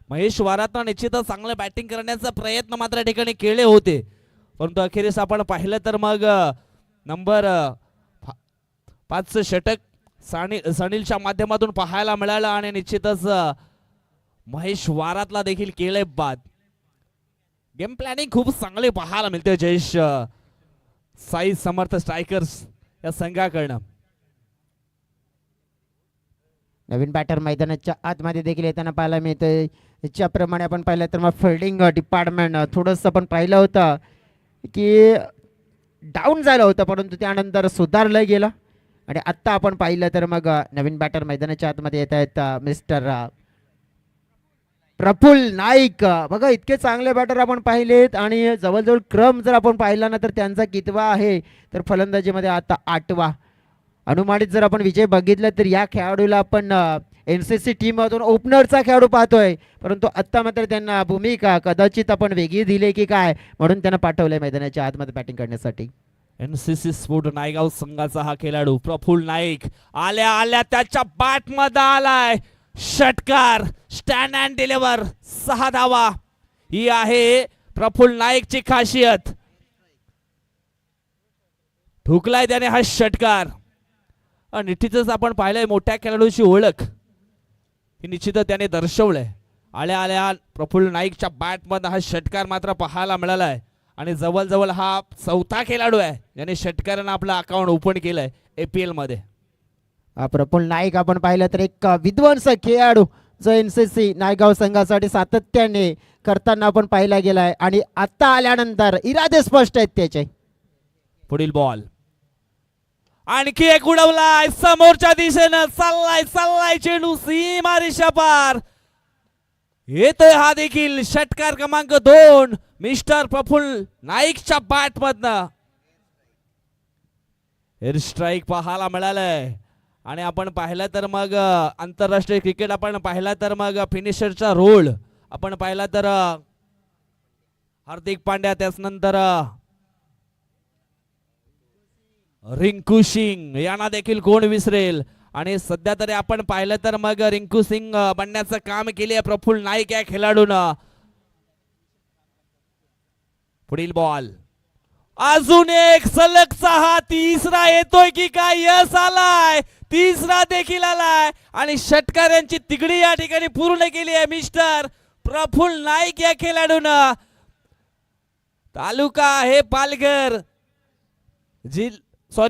महेश वारातनं निश्चितच चांगलं बॅटिंग करण्याचा प्रयत्न मात्र या ठिकाणी केले होते, परंतु अखेरीस आपण पाहिलं तर मग नंबर 5 षटक सनीलच्या माध्यमातून पाहायला मिळालं आणि निश्चितच महेश वारातला देखील केले बाद. गेम प्लॅनिंग खूप चांगले पाहायला मिळते जयेश साई समर्थ स्ट्रायकर्स या संघाकडनं. नवीन बॅटर मैदानाच्या आतमध्ये देखील येताना पाहायला मिळतंय. याच्याप्रमाणे आपण पाहिलं तर मग फिल्डिंग डिपार्टमेंट थोडंसं आपण पाहिलं होतं की डाऊन झालं होतं, परंतु त्यानंतर सुधारलं गेलं आणि आत्ता आपण पाहिलं तर मग नवीन बॅटर मैदानाच्या आतमध्ये येत आहेत मिस्टर प्रफुल्ल नाईक. बघा इतके चांगले बॅटर आपण पाहिलेत आणि जवळजवळ क्रम जर आपण पाहिला ना तर त्यांचा कितवा आहे तर फलंदाजीमध्ये आता 8वा. अनुमानित जर आपण विजय बघितलं तर या खेळाडूला आपण NCC टीम मधून ओपनरचा खेळाडू पाहतोय, परंतु आत्ता मात्र त्यांना भूमिका कदाचित आपण वेगळी दिली की काय म्हणून त्यांना पाठवलंय मैदानाच्या आतमध्ये बॅटिंग करण्यासाठी. NCC स्पोर्ट नायगाव संघाचा हा खेळाडू प्रफुल्ल नाईक आल्या आल्या त्याच्या बॅट मध्ये आलाय षटकार. स्टँड अँड डिलिव्हर 6 धावा ही आहे प्रफुल्ल नाईकची खासियत. ठोकलाय त्याने हा षटकार. निश्चितच आपण पाहिलंय मोठ्या खेळाडूची ओळख ही निश्चितच त्याने दर्शवलंय. आल्या आल्या प्रफुल्ल नाईकच्या बॅट मध्ये हा षटकार मात्र पाहायला मिळालाय आणि जवळजवळ हा 4था खेळाडू आहे ज्याने षटकारानं आपलं अकाउंट ओपन केलंय APL मध्ये. प्रफुल्ल नाईक आपण पाहिलं तर एक विध्वंसक खेळाडू जो NCC नायगाव संघासाठी सातत्याने करताना आपण पाहिला गेलाय आणि आता आल्यानंतर इरादे स्पष्ट आहेत त्याचे. पुढील बॉल आणखी एक उडवलाय समोरच्या दिशेनं चाललाय चेंडू सीमा रेषा पार येतोय. हा देखील षटकार क्रमांक 2 मिस्टर प्रफुल्ल नाईकच्या बॅट मधनं. एअर स्ट्राईक पाहायला मिळालंय आणि आपण पाहिलं तर मग आंतरराष्ट्रीय क्रिकेट आपण पाहिला तर मग फिनिशरचा रोल आपण पाहिला तर हार्दिक पांड्या, त्याचनंतर रिंकू सिंग यांना देखील कोण विसरेल. आणि सध्या तरी आपण पाहिलं तर मग रिंकू सिंग बनण्याचं काम केले प्रफुल्ल नाईक या खेळाडूनं. पुढील बॉल अजून एक सलगचा हा तिसरा येतोय की काय. यस आलाय, तिसरा देखील आलाय आणि षटकारांची तिगडी या ठिकाणी पूर्ण केली आहे मिस्टर प्रफुल्ल नाईक या खेळाडूनं. तालुका आहे पालघर,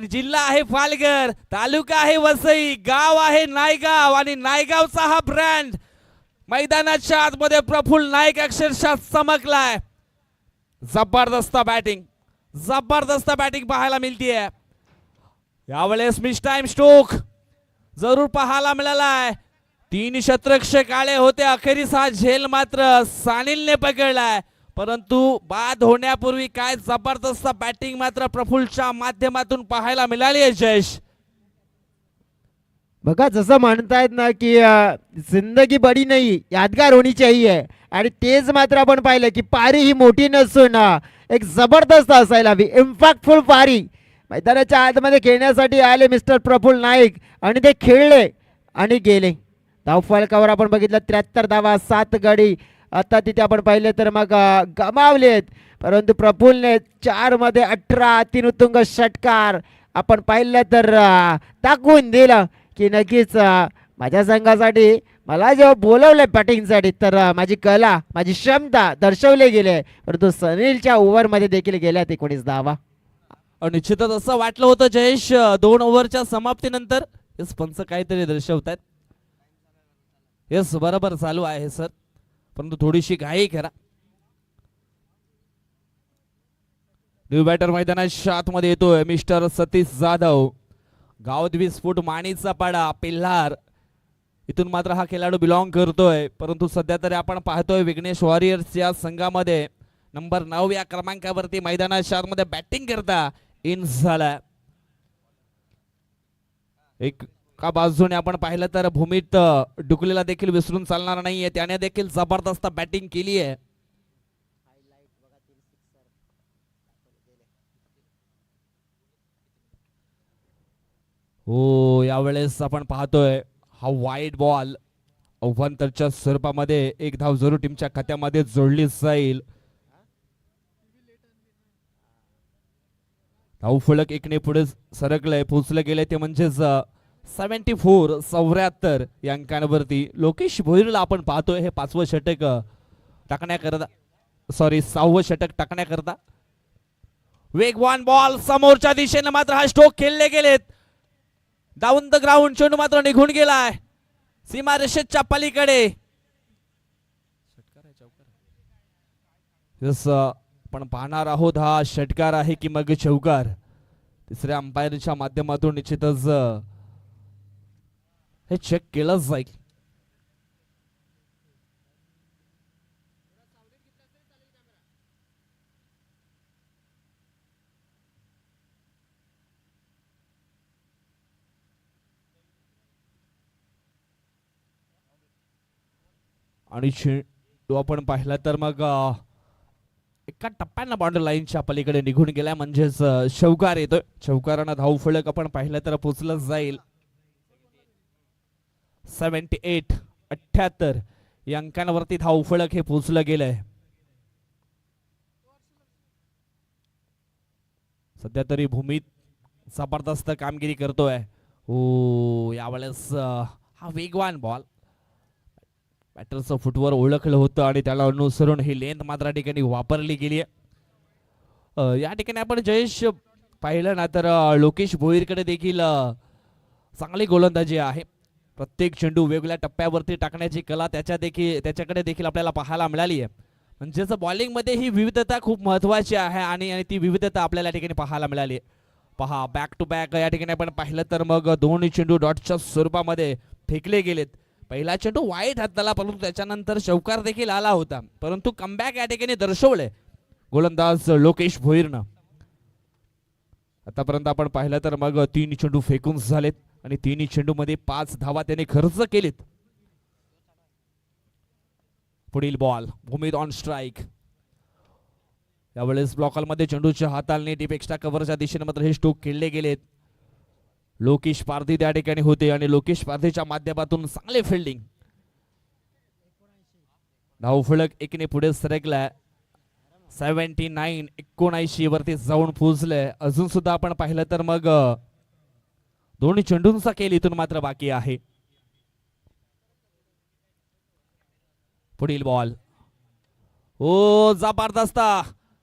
जिल्हा आहे पालघर, तालुका आहे वसई, गाव आहे नायगाव आणि नायगावचा हा ब्रँड मैदानाच्या आतमध्ये प्रफुल्ल नाईक अक्षरशः चमकलाय. जबरदस्त बॅटिंग पाहायला मिळतीये यावेळेस. मिस टाइम स्ट्रोक जरूर पाहायला मिळालाय. तीन शतरक्षक आले होते, अखेरीस हा झेल मात्र सानिलने पकडलाय. परंतु बाद होण्यापूर्वी काय जबरदस्त बॅटिंग मात्र प्रफुल्लच्या माध्यमातून पाहायला मिळाली आहे जयेश. बघा जसं म्हणतायत ना की जिंदगी बडी नाही यादगार होणी चाहिए, आणि तेच मात्र आपण पाहिलं की पारी ही मोठी नसून एक जबरदस्त असायला हवी, इम्पॅक्टफुल पारी. मैदानाच्या आतमध्ये खेळण्यासाठी आले मिस्टर प्रफुल्ल नाईक आणि ते खेळले आणि गेले. धावफलकावर आपण बघितलं 73 धावा 7 गडी. आता तिथे आपण पाहिले तर मग गमावलेत, परंतु प्रफुल्लने 4 मध्ये 18 अतिउत्तुंग षटकार आपण पाहिलं तर दाखवून दिलं की नक्कीच माझ्या संघासाठी मला जेव्हा बोलवलंय बॅटिंगसाठी तर माझी कला माझी क्षमता दर्शवले गेले, परंतु सनीलच्या ओव्हरमध्ये देखील गेल्या 19 धावा. निश्चितच असं वाटलं होतं जयेश 2 ओव्हरच्या समाप्तीनंतर येस पंच काहीतरी दर्शवतायत. येस बरोबर चालू आहे सर, परंतु थोडीशी घाई करा. न्यू बॅटर मैदानाच्या आतमध्ये येतोय मिस्टर सतीश जाधव. गाव 20 फूट माणीचा पाडा पिल्हार इथून मात्र हा खेळाडू बिलॉंग करतोय. परंतु सध्या तरी आपण पाहतोय विघ्नेश वॉरियर्स या संघामध्ये नंबर 9 या क्रमांकावरती मैदानाच्या आतमध्ये बॅटिंग करता इन झाला. एका बाजूने आपण पाहिलं तर भूमीत डुकलेला देखील विसरून चालणार नाहीये, त्याने देखील जबरदस्त बॅटिंग केली आहे. हो यावेळेस आपण पाहतोय हा वाईड बॉल अव्वंतरच्या स्वरूपामध्ये एक धाव जरूर टीमच्या खात्यामध्ये जोडली जाईल. धाव फलक एकने पुढे सरकलंय, पोहोचले गेले ते म्हणजेच 74 या अंकांवरती. लोकेश भोईरला आपण पाहतोय हे 5वं षटक टाकण्याकरता, सॉरी 6वं षटक टाकण्याकरता. वेगवान बॉल समोरच्या दिशेने मात्र हा स्ट्रोक खेळले गेलेत. डाऊन द ग्राउंड चेंडू मात्र निघून गेलाय सीमा रेषेच्या पलीकडे. आपण पाहणार आहोत हा षटकार आहे की मग चौकार. तिसऱ्या अंपायरच्या माध्यमातून निश्चितच हे चेक केलं जाईल. आणि चेंडू आपण पाहिला तर मग एका टप्प्यानं बाउंड्री लाईनच्या पलीकडे निघून गेला, म्हणजेच चौकार येतोय. चौकारानं धाव फलक आपण पाहिलं तर पोचलं जाईल. 78 या अंकांवरती धाव फलक हे पोचलं गेलंय. सध्या तरी भूमीत जबरदस्त कामगिरी करतोय. हो यावेळेस हा वेगवान बॉल बॅटरचं फुटवर ओळखलं होतं आणि त्याला अनुसरून ही लेंथ मात्र ठिकाणी वापरली गेली आहे. या ठिकाणी आपण जयेश पाहिलं ना तर लोकेश भोईरकडे देखील चांगली गोलंदाजी आहे. प्रत्येक चेंडू वेगवेगळ्या टप्प्यावरती टाकण्याची कला त्याच्याकडे देखील आपल्याला पाहायला मिळाली आहे. म्हणजेच बॉलिंगमध्ये ही विविधता खूप महत्वाची आहे आणि ती विविधता आपल्याला ठिकाणी पाहायला मिळाली. पहा बॅक टू बॅक या ठिकाणी आपण पाहिलं तर मग दोन्ही चेंडू डॉटच्या स्वरूपामध्ये फेकले गेलेत. पहिला चेंडू वाईट हाताला, परंतु त्याच्यानंतर चौकार देखील आला होता, परंतु कमबॅक या ठिकाणी दर्शवले गोलंदाज लोकेश भोईरनं. आतापर्यंत आपण पाहिलं तर मग 3 चेंडू फेकून झालेत आणि 3 चेंडू मध्ये 5 धावा त्याने खर्च केलेत. पुढील बॉल भूमीत ऑन स्ट्राइक. यावेळेस ब्लॉकमध्ये चेंडूच्या हाताळणी डीप एक्स्ट्रा कव्हरच्या दिशेने मात्र हे स्ट्रोक खेळले गेलेत. लोकेश पारधी त्या ठिकाणी होते आणि लोकेश पारधीच्या माध्यमातून चांगले फिल्डिंग. धाव फलक एकने पुढे सरकलाय. 79 वरती जाऊन पोहोचले. अजून सुद्धा आपण पाहिलं तर मग दोन्ही चेंडूंचा खेळ इथून मात्र बाकी आहे. पुढील बॉल ओ जबरदस्त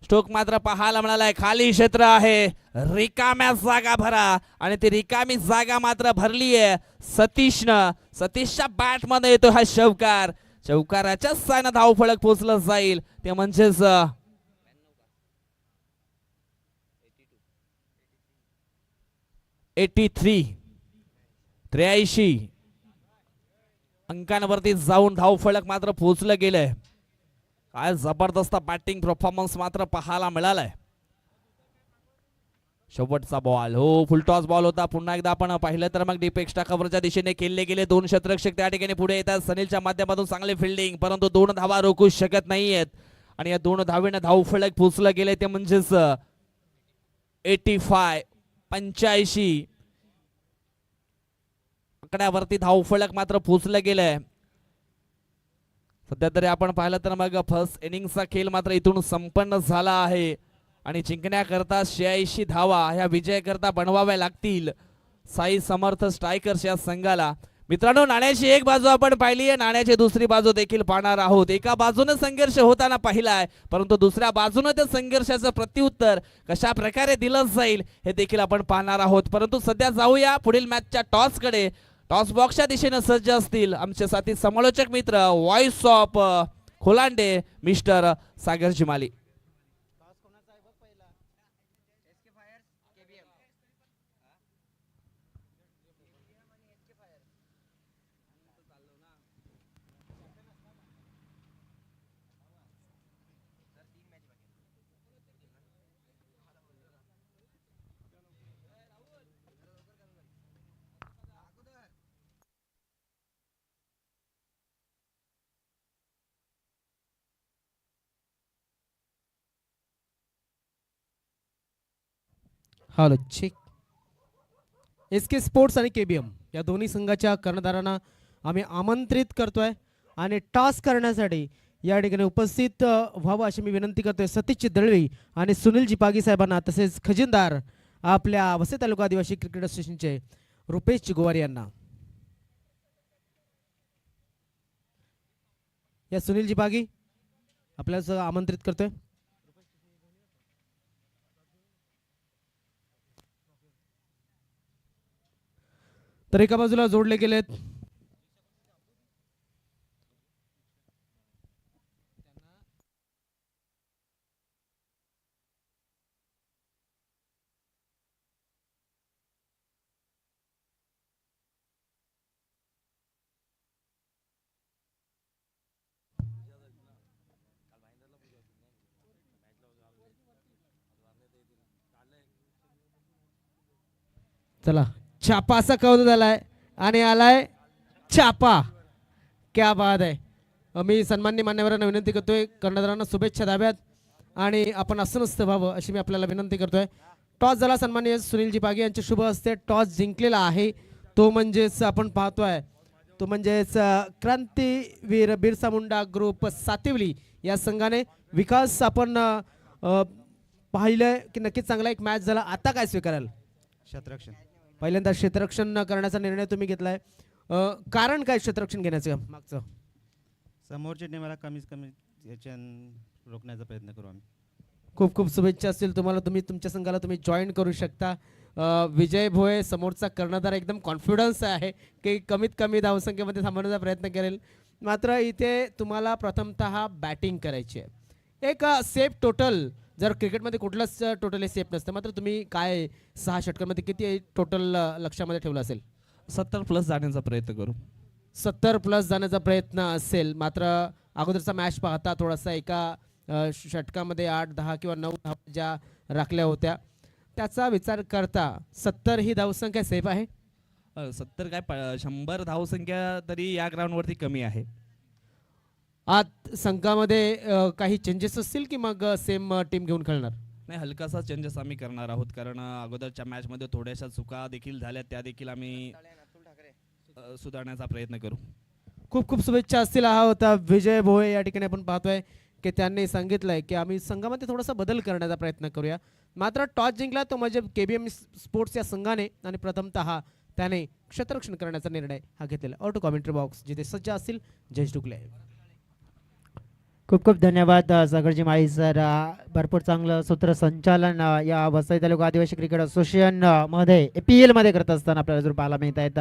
स्ट्रोक मात्र पाहायला मिळालाय. खाली क्षेत्र आहे, रिकाम्या जागा भरा आणि ती रिकामी जागा मात्र भरली आहे सतीशनं. सतीशच्या बॅट मध्ये येतो हा चौकार. चौकाराच्या सायना धाव फलक पोहोचलं जाईल ते म्हणजेच 83 83 अंकांवरती जाऊन धावफलक मात्र पोहोचलं गेलंय. काय जबरदस्त बॅटिंग परफॉर्मन्स मात्र पाहायला मिळालाय. शेवटचा बॉल हो फुलटॉस बॉल होता. पुन्हा एकदा आपण पाहिलं तर मग डीप एक्स्ट्रा कव्हरच्या दिशेने खेळले गेले. 2 क्षेत्ररक्षक त्या ठिकाणी पुढे येतात. सनीलच्या माध्यमातून चांगली फिल्डिंग, परंतु 2 धावा रोखू शकत नाहीयेत आणि या 2 धावेने धावफलक पोहोचलं गेले ते म्हणजेच 85 आकड्यावरती धावफलक मात्र पोहोचलं गेलंय. सध्या तरी आपण पाहिलं तर मग फर्स्ट इनिंगचा खेळ मात्र इथून संपन्न झाला आहे आणि जिंकण्याकरता 86 धावा ह्या विजयाकरता बनवाव्या लागतील साई समर्थ स्ट्रायकर्स या संघाला. मित्रांनो, नाण्याची एक बाजू आपण पाहिली आहे, नाण्याची दुसरी बाजू देखील पाहणार आहोत. एका बाजूने संघर्ष होताना पाहिलाय, परंतु दुसऱ्या बाजूने त्या संघर्षाचं प्रत्युत्तर कशा प्रकारे दिलं जाईल हे देखील आपण पाहणार आहोत. परंतु सध्या जाऊया पुढील मॅचच्या टॉसकडे. टॉस बॉक्सच्या दिशेने सज्ज असतील आमचे साथी समालोचक मित्र voice of Kholande mister Sagar Jimali. Hello check. SK sports आणि KBM या दोन्ही संघाच्या कर्णधारांना आम्ही आमंत्रित करतोय आणि टॉस करण्यासाठी या ठिकाणी उपस्थित व्हावं अशी मी विनंती करतोय सतीश दळवी आणि सुनील जिपागी साहेबांना, तसेच खजिनदार आपल्या वसई तालुका आदिवासी क्रिकेट असोसिएशनचे रुपेश चिगोवार यांना. या सुनील जिपागी आपल्याला आमंत्रित करतोय. तर एका बाजूला जोडले गेलेत चला छापा असा कौल झालाय आणि आलाय छापा. क्या बात आहे. मी सन्माननीय मान्यवरांना विनंती करतोय, कर्णधारांना शुभेच्छा द्याव्यात आणि आपण असं नसतं व्हावं अशी मी आपल्याला विनंती करतोय. टॉस झाला, सन्माननीय सुनीलजी पागे यांचे शुभ हस्ते टॉस जिंकलेला आहे. तो म्हणजेच आपण पाहतोय तो म्हणजेच क्रांतीवीर बिरसा मुंडा ग्रुप सातिवली या संघाने. विकास आपण पाहिलंय की नक्कीच चांगला एक मॅच झाला. आता काय स्वीकाराल? क्षेत्ररक्षण. पहिल्यांदा क्षेत्ररक्षण करण्याचा निर्णय तुम्ही घेतलाय, कारण काय क्षेत्ररक्षण घेण्याचं मागचं? समोरच्या टीमला कमीत कमी रोखण्याचा प्रयत्न करू आम्ही. खूप खूप शुभेच्छा असतील तुम्हाला. तुम्ही तुमच्या संघाला तुम्ही जॉईन करू शकता. विजय भोये समोरचा कर्णधार एकदम कॉन्फिडन्स आहे की कमीत कमी धावसंख्येमध्ये थांबवण्याचा प्रयत्न करेल. मात्र इथे तुम्हाला प्रथमतः बॅटिंग करायची आहे. एक सेफ टोटल, जर क्रिकेटमध्ये कुठलंच टोटल हे सेफ नसतं, मात्र तुम्ही काय 6 षटकांमध्ये किती टोटल लक्षामध्ये ठेवलं असेल? 70+ जाण्याचा प्रयत्न करू. 70+ जाण्याचा प्रयत्न असेल. मात्र अगोदरचा मॅच पाहता थोडासा एका षटकामध्ये 8, 10 किंवा 9 धावा ज्या राखल्या होत्या त्याचा विचार करता 70 ही धावसंख्या सेफ आहे. 70 काय 100 धावसंख्या तरी या ग्राउंडवरती कमी आहे. आत संघामध्ये काही चेंजेस असतील की मग सेम टीम घेऊन खेळणार? नाही, हलकासा चेंजेस आम्ही करणार आहोत, कारण अगोदरच्या मॅचमध्ये थोड्याशा चुका देखील झाल्या, त्या देखील आम्ही सुधारण्याचा प्रयत्न करू. खूप खूप शुभेच्छा असतील. हा होता विजय भोये. या ठिकाणी आपण पाहतोय की त्यांनी सांगितलंय की आम्ही संघामध्ये थोडासा बदल करण्याचा प्रयत्न करूया. मात्र टॉस जिंकला तो म्हणजे KBM स्पोर्ट्स या संघाने आणि प्रथमतः त्याने क्षेत्ररक्षण करण्याचा निर्णय हा घेतलेला. ऑटो कॉमेंट्री बॉक्स जिथे सज्ज असतील जयेश डुकले. खूप खूप धन्यवाद सागरजी माळी सर. भरपूर चांगलं सूत्रसंचालन या वसई तालुका आदिवासी क्रिकेट असोसिएशन मध्ये APL मध्ये करत असताना आपल्याला जर पाहायला मिळत आहेत.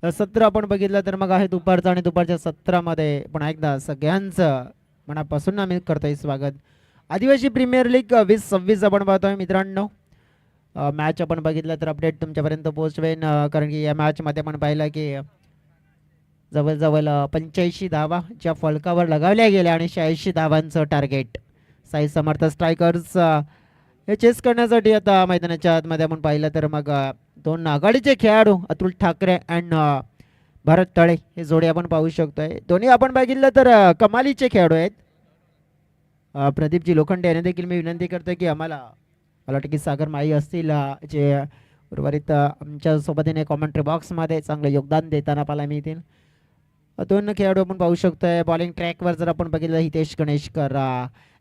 सत्र आपण बघितलं तर मग आहे दुपारचं आणि दुपारच्या सत्रामध्ये पुन्हा एकदा सगळ्यांचं मनापासून आम्ही करतोय स्वागत. आदिवासी प्रीमियर लीग 2026 आपण पाहतोय मित्रांनो. मॅच आपण बघितलं तर अपडेट तुमच्यापर्यंत पोहोचवेन, कारण की या मॅचमध्ये आपण पाहिलं की जवळजवळ 85 धावा ज्या फलकावर लगावल्या गेल्या आणि 86 धावांचं टार्गेट. साई समर्थ स्ट्रायकर्स हे चेस करण्यासाठी आता मैदानाच्या आतमध्ये आपण पाहिलं तर मग दोन आघाडीचे खेळाडू अतुल ठाकरे अँड भरत तळे हे जोडी आपण पाहू शकतोय. दोन्ही आपण बघितलं तर कमालीचे खेळाडू आहेत. प्रदीपजी लोखंडे यांना देखील मी विनंती करतो की मला वाटतं की सागर माई असतील जे उर्वरित आमच्या सोबतीने कॉमेंट्री बॉक्समध्ये चांगलं योगदान देताना पाहायला मिळतील. दोन खेळाडू आपण पाहू शकतोय. बॉलिंग ट्रॅकवर जर आपण बघितलं हितेश गणेशकर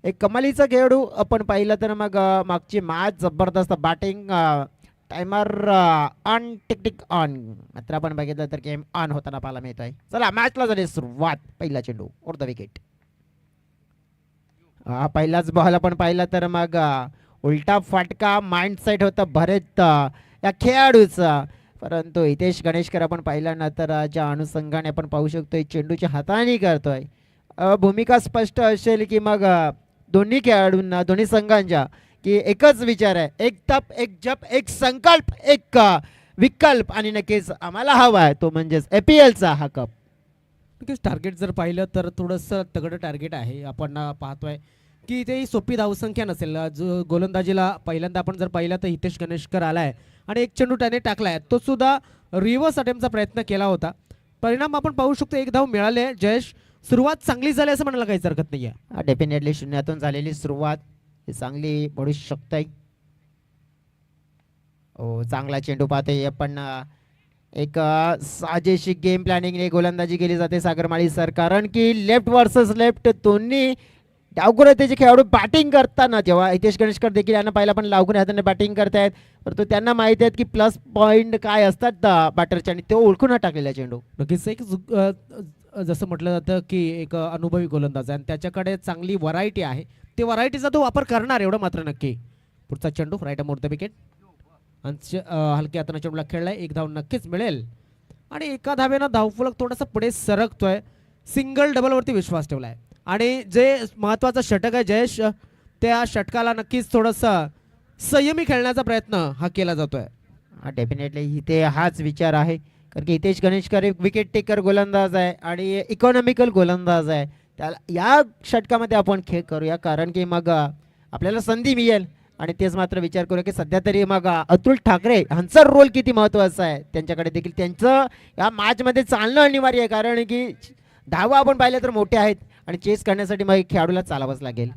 एक कमालीचा खेळाडू आपण पाहिलं तर मग मागची मॅच जबरदस्त batting timer on tick tick on मात्र आपण बघितलं तर गेम ऑन होताना पाहायला मिळत आहे. चला मॅचला झाली सुरुवात. पहिला चेंडू ओर द विकेट. पहिलाच बॉल आपण पाहिला तर मग उलटा फटका माइंड सेट होता भरत या खेळाडूचा. परंतु हितेश गणेशकर आपण पाहिल्यानंतर ज्या अनुषंगाने आपण पाहू शकतोय चेंडूच्या हाताने करतोय. भूमिका स्पष्ट असेल की मग दोन्ही खेळाडूंना दोन्ही संघांच्या की एकच विचार आहे, एक तप एक जप एक संकल्प एक विकल्प आणि नक्कीच आम्हाला हवा आहे तो म्हणजेच APLचा हा कप. नक्कीच टार्गेट जर पाहिलं तर थोडंसं तगडं टार्गेट आहे. आपण पाहतोय की इथे ही सोपी धावसंख्या नसेल. जो गोलंदाजीला पहिल्यांदा आपण जर पाहिलं तर हितेश गणेशकर आलाय आणि एक चेंडू त्याने टाकलाय. तो सुद्धा रिव्हर्स अटेम्प्टचा प्रयत्न केला होता. परिणाम आपण पाहू शकतो. एक धाव मिळाले. जयेश सुरुवात चांगली झाली असं म्हणायला काहीच हरकत नाही आहे. डेफिनेटली शून्यातून झालेली सुरुवात ही चांगली पडू शकते. हो चांगला चेंडू पाहतोय आपण. एक साजेशी गेम प्लॅनिंगने गोलंदाजी केली जाते सागरमाळी सर, कारण की लेफ्ट वर्सेस लेफ्ट दोन्ही डावखुराचे खेळाडू बॅटिंग करताना जेव्हा हितेश गणेशकर देखील यांना पाहिलं पण लावखुरे हाताने बॅटिंग करतायत, परंतु त्यांना माहिती आहेत की प्लस पॉईंट काय असतात बॅटरचे आणि ते ओळखून टाकलेला चेंडू. नक्कीच एक जसं म्हटलं जातं की एक अनुभवी गोलंदाज आहे आणि त्याच्याकडे चांगली व्हरायटी आहे. ते व्हरायटीचा तो वापर करणार एवढं मात्र नक्की. पुढचा चेंडू राईट मोर द विकेट आणि हलक्या हाताने चेंडूला खेळलाय. एक धाव नक्कीच मिळेल आणि एका धावेनं धावफलक थोडासा पुढे सरकतोय. सिंगल डबलवरती विश्वास ठेवलाय आणि जे महत्त्वाचं षटक आहे जयेश, त्या षटकाला नक्कीच थोडंसं संयमी खेळण्याचा प्रयत्न हा केला जातोय. डेफिनेटली इथे हाच विचार आहे, कारण की हितेश गणेशकर एक विकेट टेकर गोलंदाज आहे आणि इकॉनॉमिकल गोलंदाज आहे. त्याला या षटकामध्ये आपण खेळ करूया, कारण की मग आपल्याला संधी मिळेल आणि तेच मात्र विचार करूया की सध्या तरी मग अतुल ठाकरे यांचा रोल किती महत्त्वाचा आहे. त्यांच्याकडे देखील त्यांचं या मॅचमध्ये चालणं अनिवार्य आहे, कारण की धावा आपण पाहिल्या तर मोठे आहेत आणि चेस करण्यासाठी मग खेळाडूला चालावंच लागेल.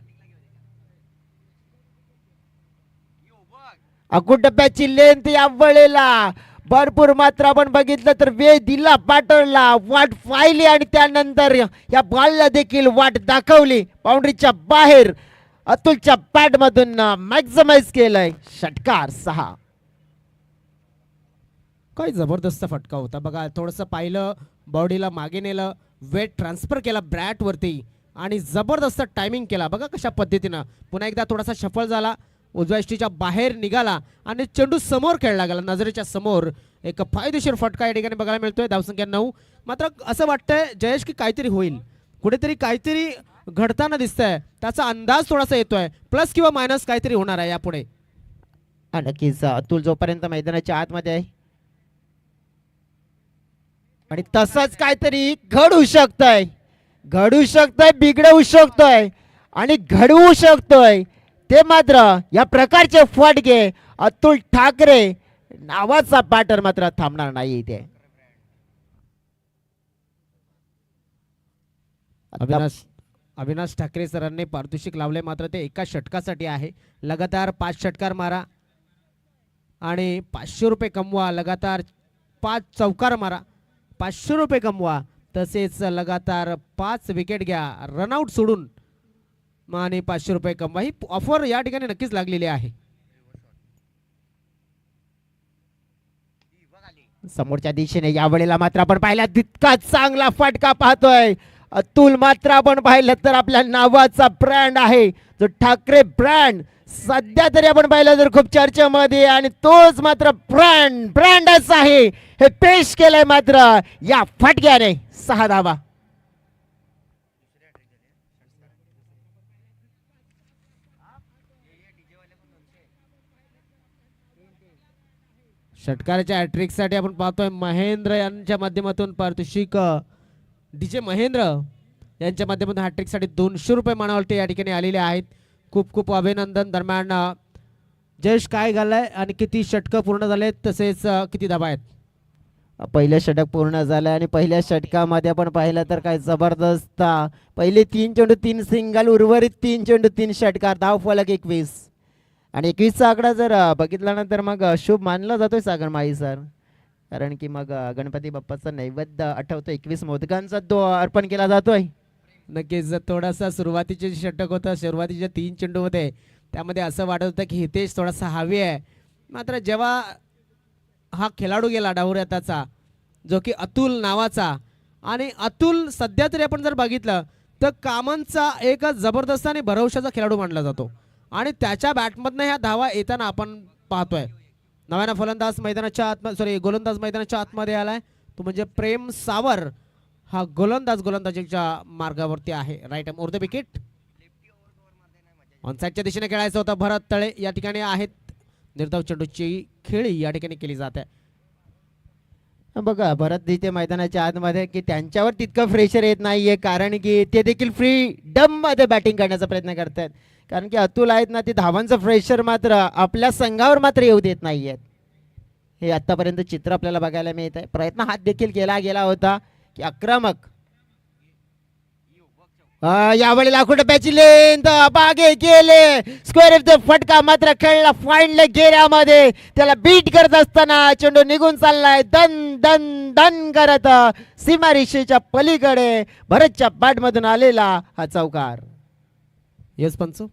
अकुटप्प्याची लेंथ या वेळेला भरपूर मात्र आपण बघितलं तर वेळ दिला बॅटरला, वाट पाहिली आणि त्यानंतर या बॉलला देखील वाट दाखवली. बाउंड्रीच्या बाहेर अतुलच्या बॅट मधून मॅक्झिमाइज केलंय. षटकार 6. काय जबरदस्त फटका होता बघा. थोडंसं पाहिलं, बॉडीला मागे नेलं, वेट ट्रान्सफर केला ब्रॅट वरती आणि जबरदस्त टायमिंग केला बघा कशा पद्धतीनं. पुन्हा एकदा थोडासा शफल झाला, उजव्या यष्टीच्या बाहेर निघाला आणि चेंडू समोर खेळला गेला, नजरेच्या समोर. एक फायदेशीर फटका या ठिकाणी बघायला मिळतोय. धावसंख्या 9. मात्र असं वाटतंय जयेश की काहीतरी होईल, कुठेतरी काहीतरी घडताना दिसतंय. त्याचा अंदाज थोडासा येतोय. प्लस किंवा मायनस काहीतरी होणार आहे यापुढे. नक्कीच अतुल जोपर्यंत मैदानाच्या आतमध्ये आहे आणि तसंच काहीतरी घडू शकतंय, बिघडवू शकतोय आणि घडवू शकतोय. ते मात्र या प्रकारचे फटके अतुल ठाकरे नावाचा बॅटर मात्र थांबणार नाही इथे. अविनाश ठाकरे सरांनी पारितोषिक लावले, मात्र ते एका षटकासाठी आहे. लगातार 5 षटकार मारा आणि 500 रुपये कमवा. लगातार 5 चौकार मारा, 500 रुपये कमवा. तसेच लगातार 5 विकेट घ्या रनआउट सोडून आणि 500 रुपये कमवा. ही ऑफर या ठिकाणी नक्कीच लागलेली आहे. समोरच्या दिशेने या वेळेला मात्र आपण पाहिला तितका चांगला फटका पाहतोय. अतुल मात्र आपण पाहिलं तर आपल्या नावाचा ब्रँड आहे, जो ठाकरे ब्रँड सध्या तरी आपण पाहिलं तर खूप चर्चेमध्ये आणि तोच मात्र ब्रँडच आहे. हे पेश केलंय मात्र या फटक्याने. 6 धावा. षटकाराच्या हॅट्रिकसाठी आपण पाहतोय महेंद्र यांच्या माध्यमातून पारितोषिक DJ महेंद्र यांच्या माध्यमातून हॅट्रिकसाठी 200 रुपये मानावलते या ठिकाणी आलेले आहेत. खूप खूप अभिनंदन. दरम्यान जयेश काय घालाय आणि किती षटकं पूर्ण झालेत तसेच किती धाबा आहेत? पहिलं षटक पूर्ण झालं आणि पहिल्या षटकामध्ये आपण पाहिलं तर काय जबरदस्त पहिले 3 चेंडू 3 सिंगल, उर्वरित 3 चेंडू 3 षटकार, धाव फलक 21 आणि 21चा आकडा जर बघितला ना तर मग शुभ मानला जातोय सागर माळी सर. कारण की मग गणपती बाप्पाचा नैवेद्य आठवतो, 21 मोदकांचा तो अर्पण केला जातोय. नक्कीच थोडासा सुरुवातीचे जे षटक होतं, सुरुवातीचे 3 चेंडू होते त्यामध्ये असं वाटत होतं की हितेश थोडासा हवी आहे. मात्र जेव्हा हा खेळाडू गेला डावऱ्याताचा जो की अतुल नावाचा, आणि अतुल सध्या तरी आपण जर बघितलं तर कामनचा एक जबरदस्त आणि भरवशाचा खेळाडू मानला जातो आणि त्याच्या बॅटमधनं ह्या धावा येताना आपण पाहतोय. नव्यानं फलंदाज मैदानाच्या गोलंदाज मैदानाच्या आतमध्ये आलाय तो म्हणजे प्रेम सावर. हा गोलंदाजीच्या मार्गावरती आहे. Right over the wicket. ऑनसाईडच्या दिशेने खेळायचं होतं. भरत तळे या ठिकाणी आहेत. निर्धाव चेंडूची खेळी या ठिकाणी केली जाते. बघा भरत तिथे मैदानाच्या आतमध्ये की त्यांच्यावर तितकं प्रेशर येत नाहीये, कारण की ते देखील फ्रीडम मध्ये बॅटिंग करण्याचा प्रयत्न करतात. कारण की अतुल आहेत ना, ते धावांचं प्रेशर मात्र आपल्या संघावर मात्र येऊ देत नाहीयेत. हे आतापर्यंत चित्र आपल्याला बघायला मिळत आहे. प्रयत्न हात देखील केला गेला होता की आक्रमक यावेळी लाखो टप्प्याची लेंथ बागे गेले. स्क्वेअर फटका मात्र खेळला फाईनल घेऱ्यामध्ये. त्याला बीट करत असताना चेंडू निघून चाललाय दन दन दन करत सीमारेषेच्या पलीकडे भरतच्या बॅट मधून आलेला हा चौकार. येस पंचू.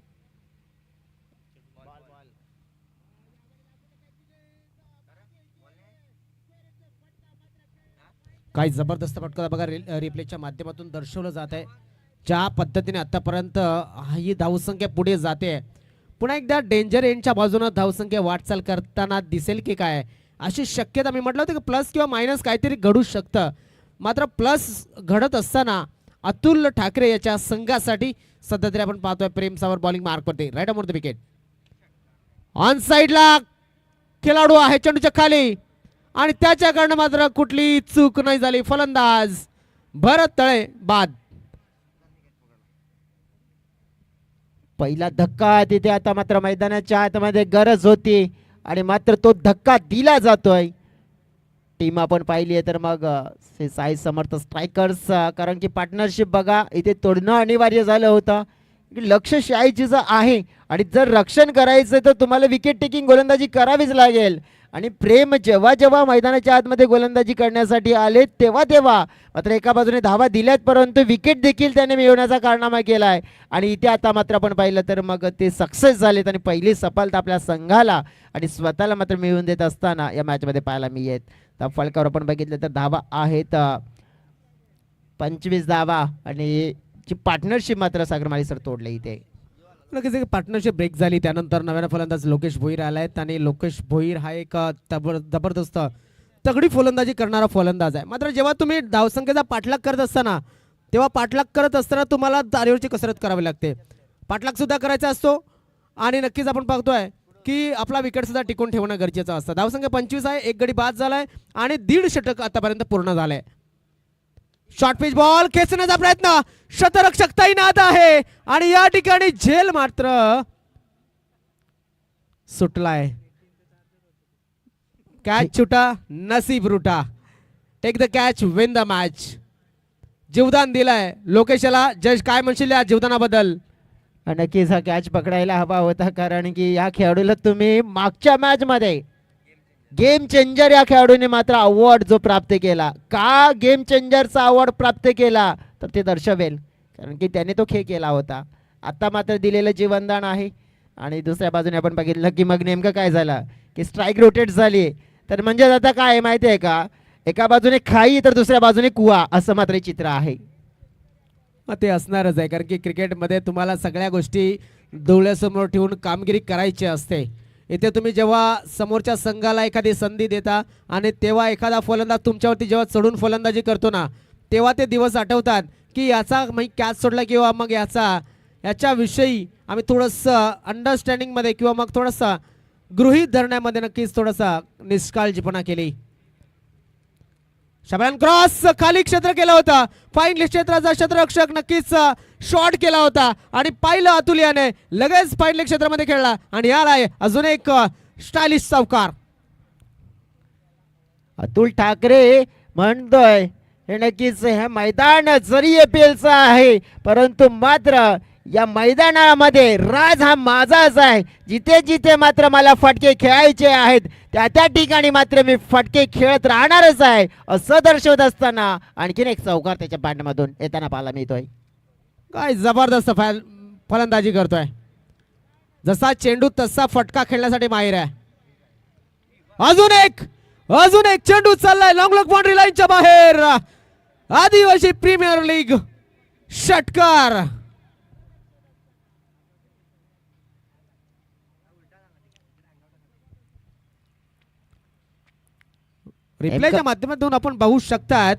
काही जबरदस्त फटका बघा रिप्लेच्या माध्यमातून दर्शवलं जात आहे. ज्या पद्धतीने आतापर्यंत ही धावसंख्या पुढे जाते, पुन्हा एकदा डेंजर एंडच्या बाजूने धावसंख्या वाटचाल करताना दिसेल की काय, अशी शक्यता मी म्हटलं होतं की प्लस किंवा मायनस काहीतरी घडू शकतं. मात्र प्लस घडत असताना अतुल ठाकरे याच्या संघासाठी सध्या तरी आपण पाहतोय प्रेम सावर बॉलिंग मार्क करते. Right arm over the wicket. On साइडला खेळाडू आहे चेंडूच्या खाली आणि त्याच्याकडनं मात्र कुठली चूक नाही झाली. फलंदाज भरत तळे बाद. पहिला धक्का तिथे आता मात्र मैदानाच्या आतमध्ये गरज होती आणि मात्र तो धक्का दिला जातोय. टीम आपण पाहिली आहे तर मग साई समर्थ स्ट्रायकर्स, कारण की पार्टनरशिप बघा इथे तोडणं अनिवार्य झालं होतं. लक्ष शाहीचीचं आहे आणि जर रक्षण करायचं तर तुम्हाला विकेट टेकिंग गोलंदाजी करावीच लागेल. आणि प्रेम जेव्हा जेव्हा मैदानाच्या आतमध्ये गोलंदाजी करण्यासाठी आले तेव्हा तेव्हा मात्र एका बाजूने धावा दिल्यात, परंतु विकेट देखील त्याने मिळवण्याचा कारनामा केलाय. आणि इथे आता मात्र आपण पाहिलं तर मग ते सक्सेस झालेत आणि पहिली सफलता आपल्या संघाला आणि स्वतःला मात्र मिळवून देत असताना या मॅचमध्ये पाहायला मिळेल. तर फलकावर आपण बघितलं तर धावा आहेत 25 धावा आणि ची पार्टनरशिप मात्र सागरमाळी सर तोडले इथे. नक्कीच एक पार्टनरशिप ब्रेक झाली. त्यानंतर नव्यानं फलंदाज लोकेश भोईर आलायत आणि लोकेश भोईर हा एक जबरदस्त तगडी फलंदाजी करणारा फलंदाज आहे. मात्र जेव्हा तुम्ही धावसंख्येचा पाठलाग करत असताना तुम्हाला तारेवरची कसरत करावी लागते. पाठलाग सुद्धा करायचा असतो आणि नक्कीच आपण पाहतोय की आपला विकेट सुद्धा टिकून ठेवणं गरजेचं असतं. धावसंख्या 25 आहे, एक गडी बाद झालाय आणि 1.5 षटक आतापर्यंत पूर्ण झालंय. शॉर्ट पिच बॉल खेचण्याचा प्रयत्न, शतरक्षक तैनात आहे आणि या ठिकाणी झेल मात्र सुटलाय. कॅच छुटा नसीब रुटा. Take the catch, win the match. जीवदान दिलाय लोकेशला. जज काय म्हणशील या जीवदानाबद्दल? नक्कीच हा कॅच पकडायला हवा होता, कारण की या खेळाडूला तुम्ही मागच्या मॅच मध्ये गेम चेंजर या खेळाडूने मात्र अवॉर्ड जो प्राप्त केला. का गेम चेंजरचा अवॉर्ड प्राप्त केला तर ते दर्शवेल, कारण की त्याने तो खेळ केला होता. आता मात्र दिलेलं जीवनदान आहे. आणि दुसऱ्या बाजूने आपण बघितलं की मग नेमकं काय झालं की स्ट्राईक रोटेट झाली. तर म्हणजे आता काय माहिती आहे का, एका बाजूने खाई तर दुसऱ्या बाजूने कुवा असं मात्र चित्र आहे. ते असणारच आहे, कारण की क्रिकेटमध्ये तुम्हाला सगळ्या गोष्टी डोळ्यासमोर ठेवून कामगिरी करायची असते. इथे तुम्ही जेव्हा समोरच्या संघाला एखादी संधी देता आणि तेव्हा एखादा फलंदाज तुमच्यावरती जेव्हा चढून फलंदाजी करतो ना, तेव्हा ते दिवस आठवतात की याचा कॅच सोडला किंवा मग याच्याविषयी आम्ही थोडंसं अंडरस्टँडिंगमध्ये किंवा मग थोडंसं गृहीत धरण्यामध्ये नक्कीच थोडासा निष्काळजीपणा केली. शबनम क्रॉस खाली क्षेत्र केला होता. फाईन क्षेत्राचा क्षेत्ररक्षक नक्कीच शॉट केला होता आणि पाहिलं अतुल याने लगेच फाईन क्षेत्रामध्ये खेळला आणि याला अजून एक स्टायलिश चौकार. अतुल ठाकरे म्हणतोय हे नक्कीच हे मैदान जरी APLचं आहे परंतु मात्र या मैदानामध्ये राज हा माझाच आहे. जिथे जिथे मात्र मला फटके खेळायचे आहेत त्या ठिकाणी मात्र मी फटके खेळत राहणारच आहे असं दर्शवत असताना आणखीन एक चौकार त्याच्या बॅटमधून येताना पाहायला मिळतोय. काय जबरदस्त फलंदाजी करतोय. जसा चेंडू तसा फटका खेळण्यासाठी माहीर आहे. अजून एक चेंडू चाललाय लॉंग लॉंग बाउंड्री लाईनच्या बाहेर. आदिवासी प्रीमियर लीग षटकार. रिप्लेच्या माध्यमातून आपण पाहू शकतात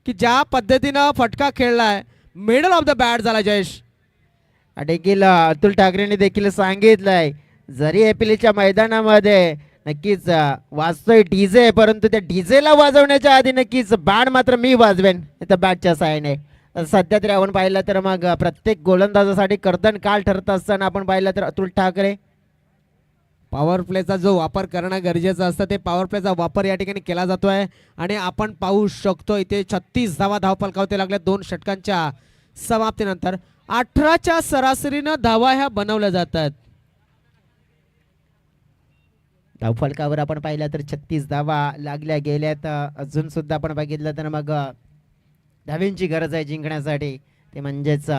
की ज्या पद्धतीनं फटका खेळलाय मिडल ऑफ द बॅट झाला जयेश. देखील अतुल ठाकरेंनी देखील सांगितलंय जरी APLच्या मैदानामध्ये नक्कीच वाजतोय डीजे परंतु त्या डीजेला वाजवण्याच्या आधी नक्कीच बॅट मात्र मी वाजवेन त्या बॅटच्या साहाय्याने. सध्या तरी आपण पाहिलं तर मग प्रत्येक गोलंदाजासाठी कर्दन काळ ठरत असताना आपण पाहिलं तर अतुल ठाकरे पॉवर प्लेचा जो वापर करणं गरजेचं असतं ते पॉवर प्लेचा वापर या ठिकाणी केला जातोय आणि आपण पाहू शकतो इथे 36 धावा धावफलकावते लागल्या 2 षटकांच्या समाप्तीनंतर. 18च्या सरासरीनं धावा ह्या बनवल्या जातात. धावफलकावर आपण पाहिलं तर 36 धावा लागल्या गेल्यात. अजून सुद्धा आपण बघितलं तर मग धाव्यांची गरज आहे जिंकण्यासाठी ते म्हणजेच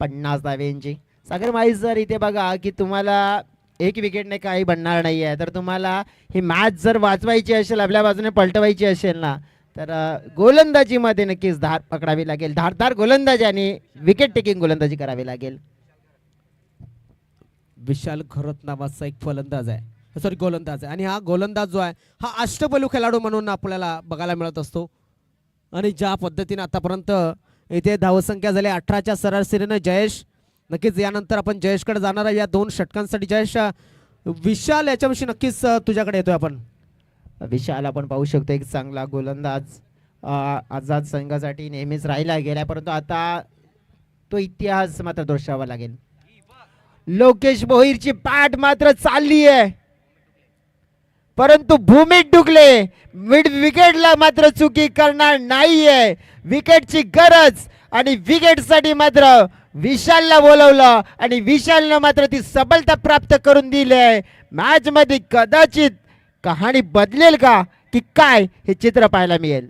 50 धाव्यांची. सागर माई सर इथे बघा की तुम्हाला एक विकेटने काही बनणार नाही आहे तर तुम्हाला ही मॅच जर वाचवायची असेल आपल्या बाजूने पलटवायची असेल ना तर गोलंदाजीमध्ये नक्कीच धार पकडावी लागेल. धारदार गोलंदाजी आणि विकेट टेकिंग गोलंदाजी करावी लागेल. विशाल खरोत नावाचा एक फलंदाज आहे गोलंदाज आहे आणि हा गोलंदाज जो आहे हा अष्टपैलू खेळाडू म्हणून आपल्याला बघायला मिळत असतो. आणि ज्या पद्धतीने आतापर्यंत इथे धावसंख्या झाली 18च्या सरासरीनं जयेश. नक्कीच यानंतर आपण जयेशकडे जाणार आहे या 2 षटकांसाठी. जयेश विशाल याच्याविषयी नक्कीच तुझ्याकडे येतोय आपण. विशाल आपण पाहू शकतो एक चांगला गोलंदाज आझाद संघासाठी नेहमीच राहिला गेला परंतु आता तो इतिहास मात्र दर्शवावा लागेल. लोकेश भोईरची बॅट मात्र चालली आहे परंतु भूमीत डुकले मिड विकेटला मात्र चुकी करणार नाहीये. विकेटची गरज आणि विकेटसाठी मात्र विशालला बोलवलं आणि विशालनं मात्र ती सफलता प्राप्त करून दिली आहे. मॅच मध्ये कदाचित कहाणी बदलेल का की काय हे चित्र पाहायला मिळेल.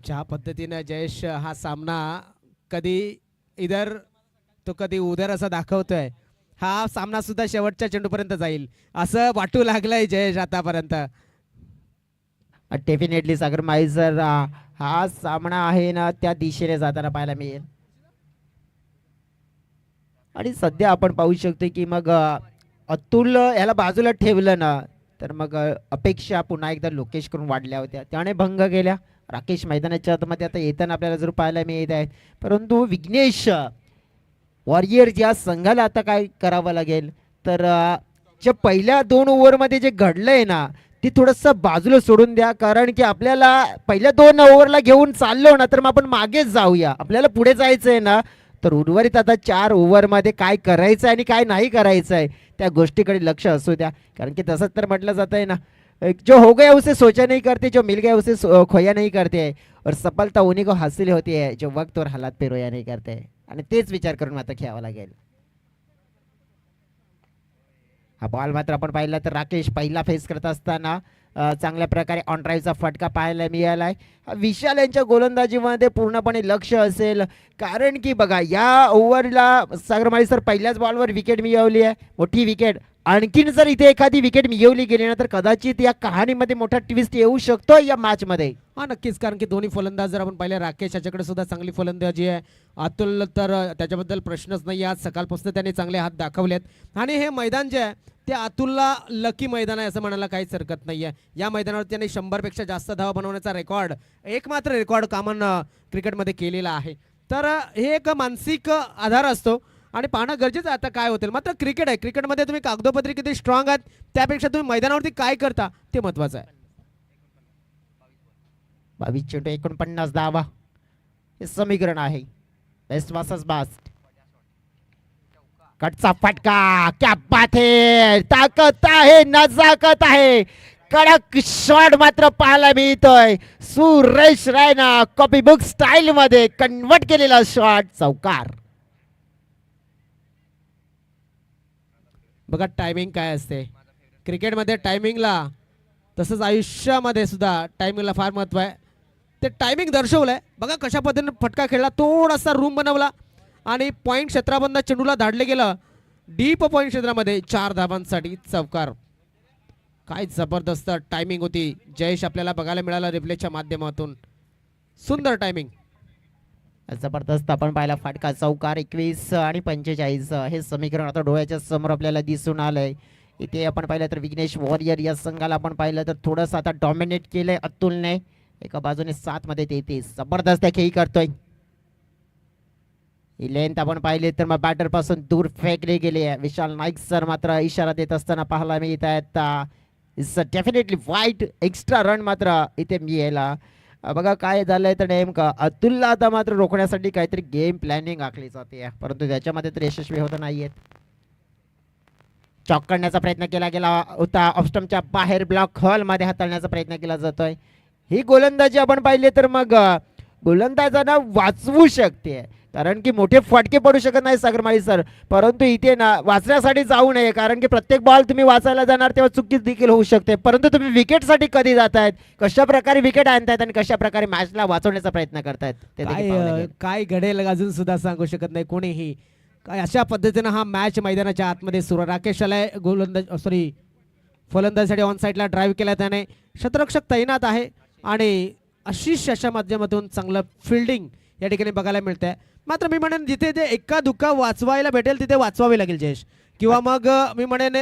ज्या पद्धतीने जयेश हा सामना कधी इधर तो कधी उधर असं दाखवतोय हा सामना सुद्धा शेवटच्या चेंडूपर्यंत जाईल असं वाटू लागलंय जयेश आतापर्यंत. डेफिनेटली सागर माई सर हा सामना आहे ना त्या दिशेने जाताना पाहायला मिळेल. आणि सध्या आपण पाहू शकतो की मग अतुल याला बाजूला ठेवलं ना तर मग अपेक्षा पुन्हा एकदा लोकेश करून वाढल्या होत्या त्याने भंग केल्या. राकेश मैदानाच्या आतमध्ये आता येताना आपल्याला जरूर पाहायला मिळत आहेत परंतु विघ्नेश वॉरियर्स या संघाला आता काय करावं लागेल तर जे पहिल्या 2 ओव्हरमध्ये जे घडलंय ना ती थोडंसं बाजूला सोडून द्या कारण की आपल्याला पहिल्या 2 ओव्हरला घेऊन चाललो ना तर मग आपण मागेच जाऊया. आपल्याला पुढे जायचं आहे ना तर उर्वरित आता 4 ओव्हरमध्ये काय करायचं आहे आणि काय नाही करायचं आहे त्या गोष्टीकडे लक्ष असू द्या. कारण की तसंच तर म्हटलं जात आहे ना जो हो गया उसे सोचा नहीं करते जो मिल गया उसे खोया नहीं करते और सफलता उन्हीं को हासिल होती है जो वक्त और हालात पे रोया नहीं करते. आणि तेच विचार करून मात्र खेळावं लागेल. हा बॉल मात्र आपण पाहिला तर राकेश पहिला फेस करत असताना चांगल्या प्रकारे ऑन ड्राईव्हचा फटका पाहायला मिळालाय. विशाल यांच्या गोलंदाजीमध्ये पूर्णपणे लक्ष असेल कारण की बघा या ओव्हरला सागरमाळी सर पहिल्याच बॉलवर विकेट मिळवली आहे मोठी विकेट. आणखीन जर इथे एखादी विकेट मिळवली गेली ना तर कदाचित या कहाणीमध्ये मोठा ट्विस्ट येऊ शकतो या मॅच मध्ये. हा नक्कीच कारण की दोन्ही फलंदाज जर आपण पाहिले राकेश याच्याकडे सुद्धा चांगली फलंदाजी आहे. अतुल तर त्याच्याबद्दल प्रश्नच नाही. आज सकाळपासून त्याने चांगले हात दाखवलेत आणि हे मैदान जे आहे ते अतुलला लकी मैदान आहे असं म्हणायला काहीच हरकत नाही आहे. या मैदानावर त्याने 100 पेक्षा जास्त धावा बनवण्याचा रेकॉर्ड एकमात्र रेकॉर्ड कॉमन क्रिकेटमध्ये केलेला आहे. तर हे एक मानसिक आधार असतो आणि पाहणं गरजेचं आहे आता काय होतील. मात्र क्रिकेट आहे, क्रिकेटमध्ये तुम्ही कागदोपत्री किती स्ट्रॉंग आहात त्यापेक्षा तुम्ही मैदानावरती काय करता ते महत्वाचं आहे. 22 चेंडू 49 धावा हे समीकरण आहे. Best versus best. कटचा फटका, क्या बात है, ताकद आहे, नजाकत आहे, कडक शॉट मात्र पाहायला मिळतोय. सुरेश रायना कॉपी बुक स्टाईल मध्ये कन्वर्ट केलेला शॉट, चौकार. बघा टायमिंग काय असते क्रिकेटमध्ये, टायमिंगला तसंच आयुष्यामध्ये सुद्धा टायमिंगला फार महत्व आहे. ते टायमिंग दर्शवलंय बघा कशा पद्धतीने फटका खेळला, थोडासा रूम बनवला आणि पॉईंट क्षेत्राबंद चेंडूला धाडले गेलं डीप पॉईंट क्षेत्रामध्ये 4 धावांसाठी चौकार. काय जबरदस्त टायमिंग होती जयेश, आपल्याला बघायला मिळालं रिप्लेच्या माध्यमातून. सुंदर टायमिंग. जबरदस्त आपण पाहिला फटका, चौकार. 21 आणि 45 हे समीकरण आता डोळ्याच्या समोर आपल्याला दिसून आलंय. इथे आपण पाहिलं तर विघ्नेश वॉरियर या संघाला आपण पाहिलं तर थोडंसं आता डॉमिनेट केलंय अतुलने. एका बाजूने 7 मध्ये 33 जबरदस्त खेळी करतोय. ही लेंथ आपण पाहिली तर मग बॅटर पासून दूर फेकले गेले. विशाल नाईक सर मात्र इशारा देत असताना पाहायला मिळत आहेत. इट्स डेफिनेटली वाईट. एक्स्ट्रा रन मात्र इथे मिळाला. बघा काय झालंय तर नेमकं अतुलला आता मात्र रोखण्यासाठी काहीतरी गेम प्लॅनिंग आखली जाते, परंतु त्याच्यामध्ये तर यशस्वी होत नाहीयेत. चॉक करण्याचा प्रयत्न केला गेला होता, ऑफस्टमच्या बाहेर ब्लॉक हॉल मध्ये हाताळण्याचा प्रयत्न केला जातोय. ही गोलंदाजी आपण पाहिली तर मग गोलंदाजांना वाचवू शकते, कारण की मोठे फटके पडू शकत नाही सागरमाळी सर, परंतु इथे ना वाचण्यासाठी जाऊ नये, कारण की प्रत्येक बॉल तुम्ही वाचायला जाणार तेव्हा चुकीच देखील होऊ शकते. परंतु तुम्ही विकेटसाठी कधी जातायत, कशा प्रकारे विकेट आणतायत आणि कशा प्रकारे मॅचला वाचवण्याचा प्रयत्न करतायत ते देखील पाहावं लागेल. काय घडेल अजून सुद्धा सांगू शकत नाही कोणीही. काय अशा पद्धतीनं हा मॅच मैदानाच्या आतमध्ये सुरू. राकेश आलाय गोलंदाज फलंदाजसाठी ऑन साईडला ड्राईव्ह केला त्याने. शतरक्षक तैनात आहे आणि आशिष अशा माध्यमातून चांगलं फिल्डिंग या ठिकाणी बघायला मिळतंय. मात्र मी म्हणेन जिथे ते एका दुक्का वाचवायला भेटेल तिथे वाचवावे लागेल जयेश, किंवा मग मी म्हणेन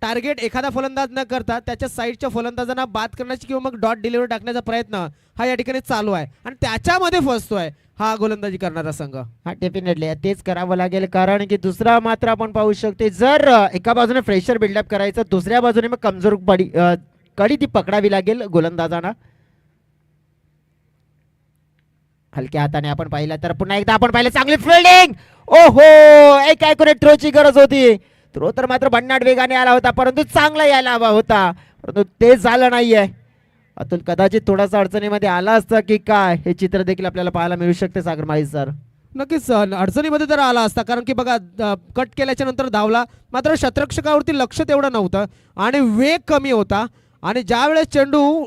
टार्गेट एखादा फलंदाज न करता त्याच्या साईडच्या फलंदाजांना बाद करण्याची किंवा मग डॉट डिलिव्हरी टाकण्याचा प्रयत्न हा या ठिकाणी चालू आहे आणि त्याच्यामध्ये फसतोय हा गोलंदाजी करणारा संघ. हा डेफिनेटली तेच करावं लागेल, कारण की दुसरा मात्र आपण पाहू शकते जर एका बाजूने प्रेशर बिल्डअप करायचं, दुसऱ्या बाजूने मग कमजोर कडी ती पकडावी लागेल गोलंदाजांना. हलक्या हाताने आपण पाहिलं तर पुन्हा एकदा आपण पाहिलं चांगली फिल्डिंग. ओहो, एक ॲक्युरेट थ्रोची गरज होती. थ्रो तर मात्र भन्नाट वेगाने आला होता, परंतु चांगला यायला हवा होता, परंतु ते झालं नाहीये. अतुल कदाचित थोडासा अडचणीमध्ये आला असता की काय, हे चित्र देखील आपल्याला पाहायला मिळू शकते सागरमाळी सर. नक्कीच अडचणीमध्ये तर आला असता, कारण की बघा कट केल्याच्या नंतर धावला, मात्र शतरक्षकावरती लक्ष तेवढं नव्हतं आणि वेग कमी होता आणि ज्या वेळेस चेंडू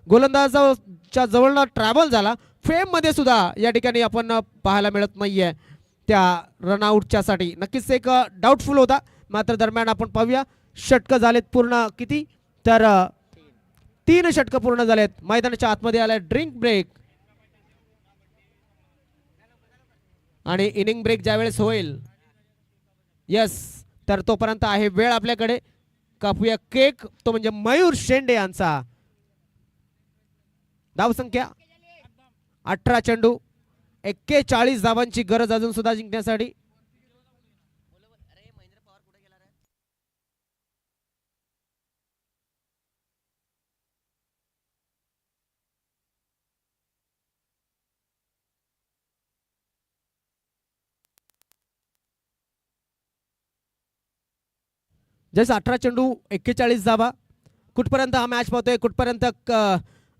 गोलंदाजाच्या जवळ ट्रॅव्हल झाला, फेम मध्ये सुद्धा या ठिकाणी आपण पाहायला मिळत नाहीये त्या रनआउटच्या साठी. नक्कीच एक डाऊटफुल होता. मात्र दरम्यान आपण पाहूया षटकं झालेत पूर्ण, किती तर 3 षटकं पूर्ण झालेत. मैदानाच्या आतमध्ये आलाय ड्रिंक ब्रेक आणि इनिंग ब्रेक ज्यावेळेस होईल यस तर तोपर्यंत आहे वेळ आपल्याकडे. कापूया केक, तो म्हणजे मयूर शेंडे यांचा. धावसंख्या 18 चेंडू 41 धावांची गरज अजून सुद्धा जिंकण्यासाठी. जस 18 चेंडू 41 धावा. कुठपर्यंत हा मॅच पाहतोय, कुठपर्यंत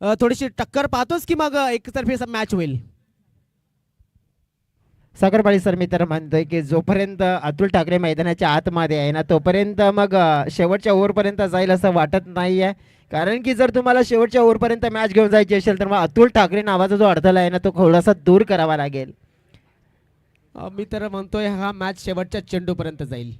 थोडीशी टक्कर पाहतोस की मग एकतर्फी मॅच होईल. सागरमाळी सर, मी तर म्हणतोय की जोपर्यंत अतुल ठाकरे मैदानाच्या आतमध्ये आहे ना, तोपर्यंत मग शेवटच्या ओव्हरपर्यंत जाईल असं वाटत नाही आहे, कारण की जर तुम्हाला शेवटच्या ओव्हरपर्यंत मॅच घेऊन जायची असेल तर मग अतुल ठाकरे नावाचा जो अडथळा आहे ना, तो थोडासा दूर करावा लागेल. मी तर म्हणतोय हा मॅच शेवटच्या चेंडूपर्यंत जाईल,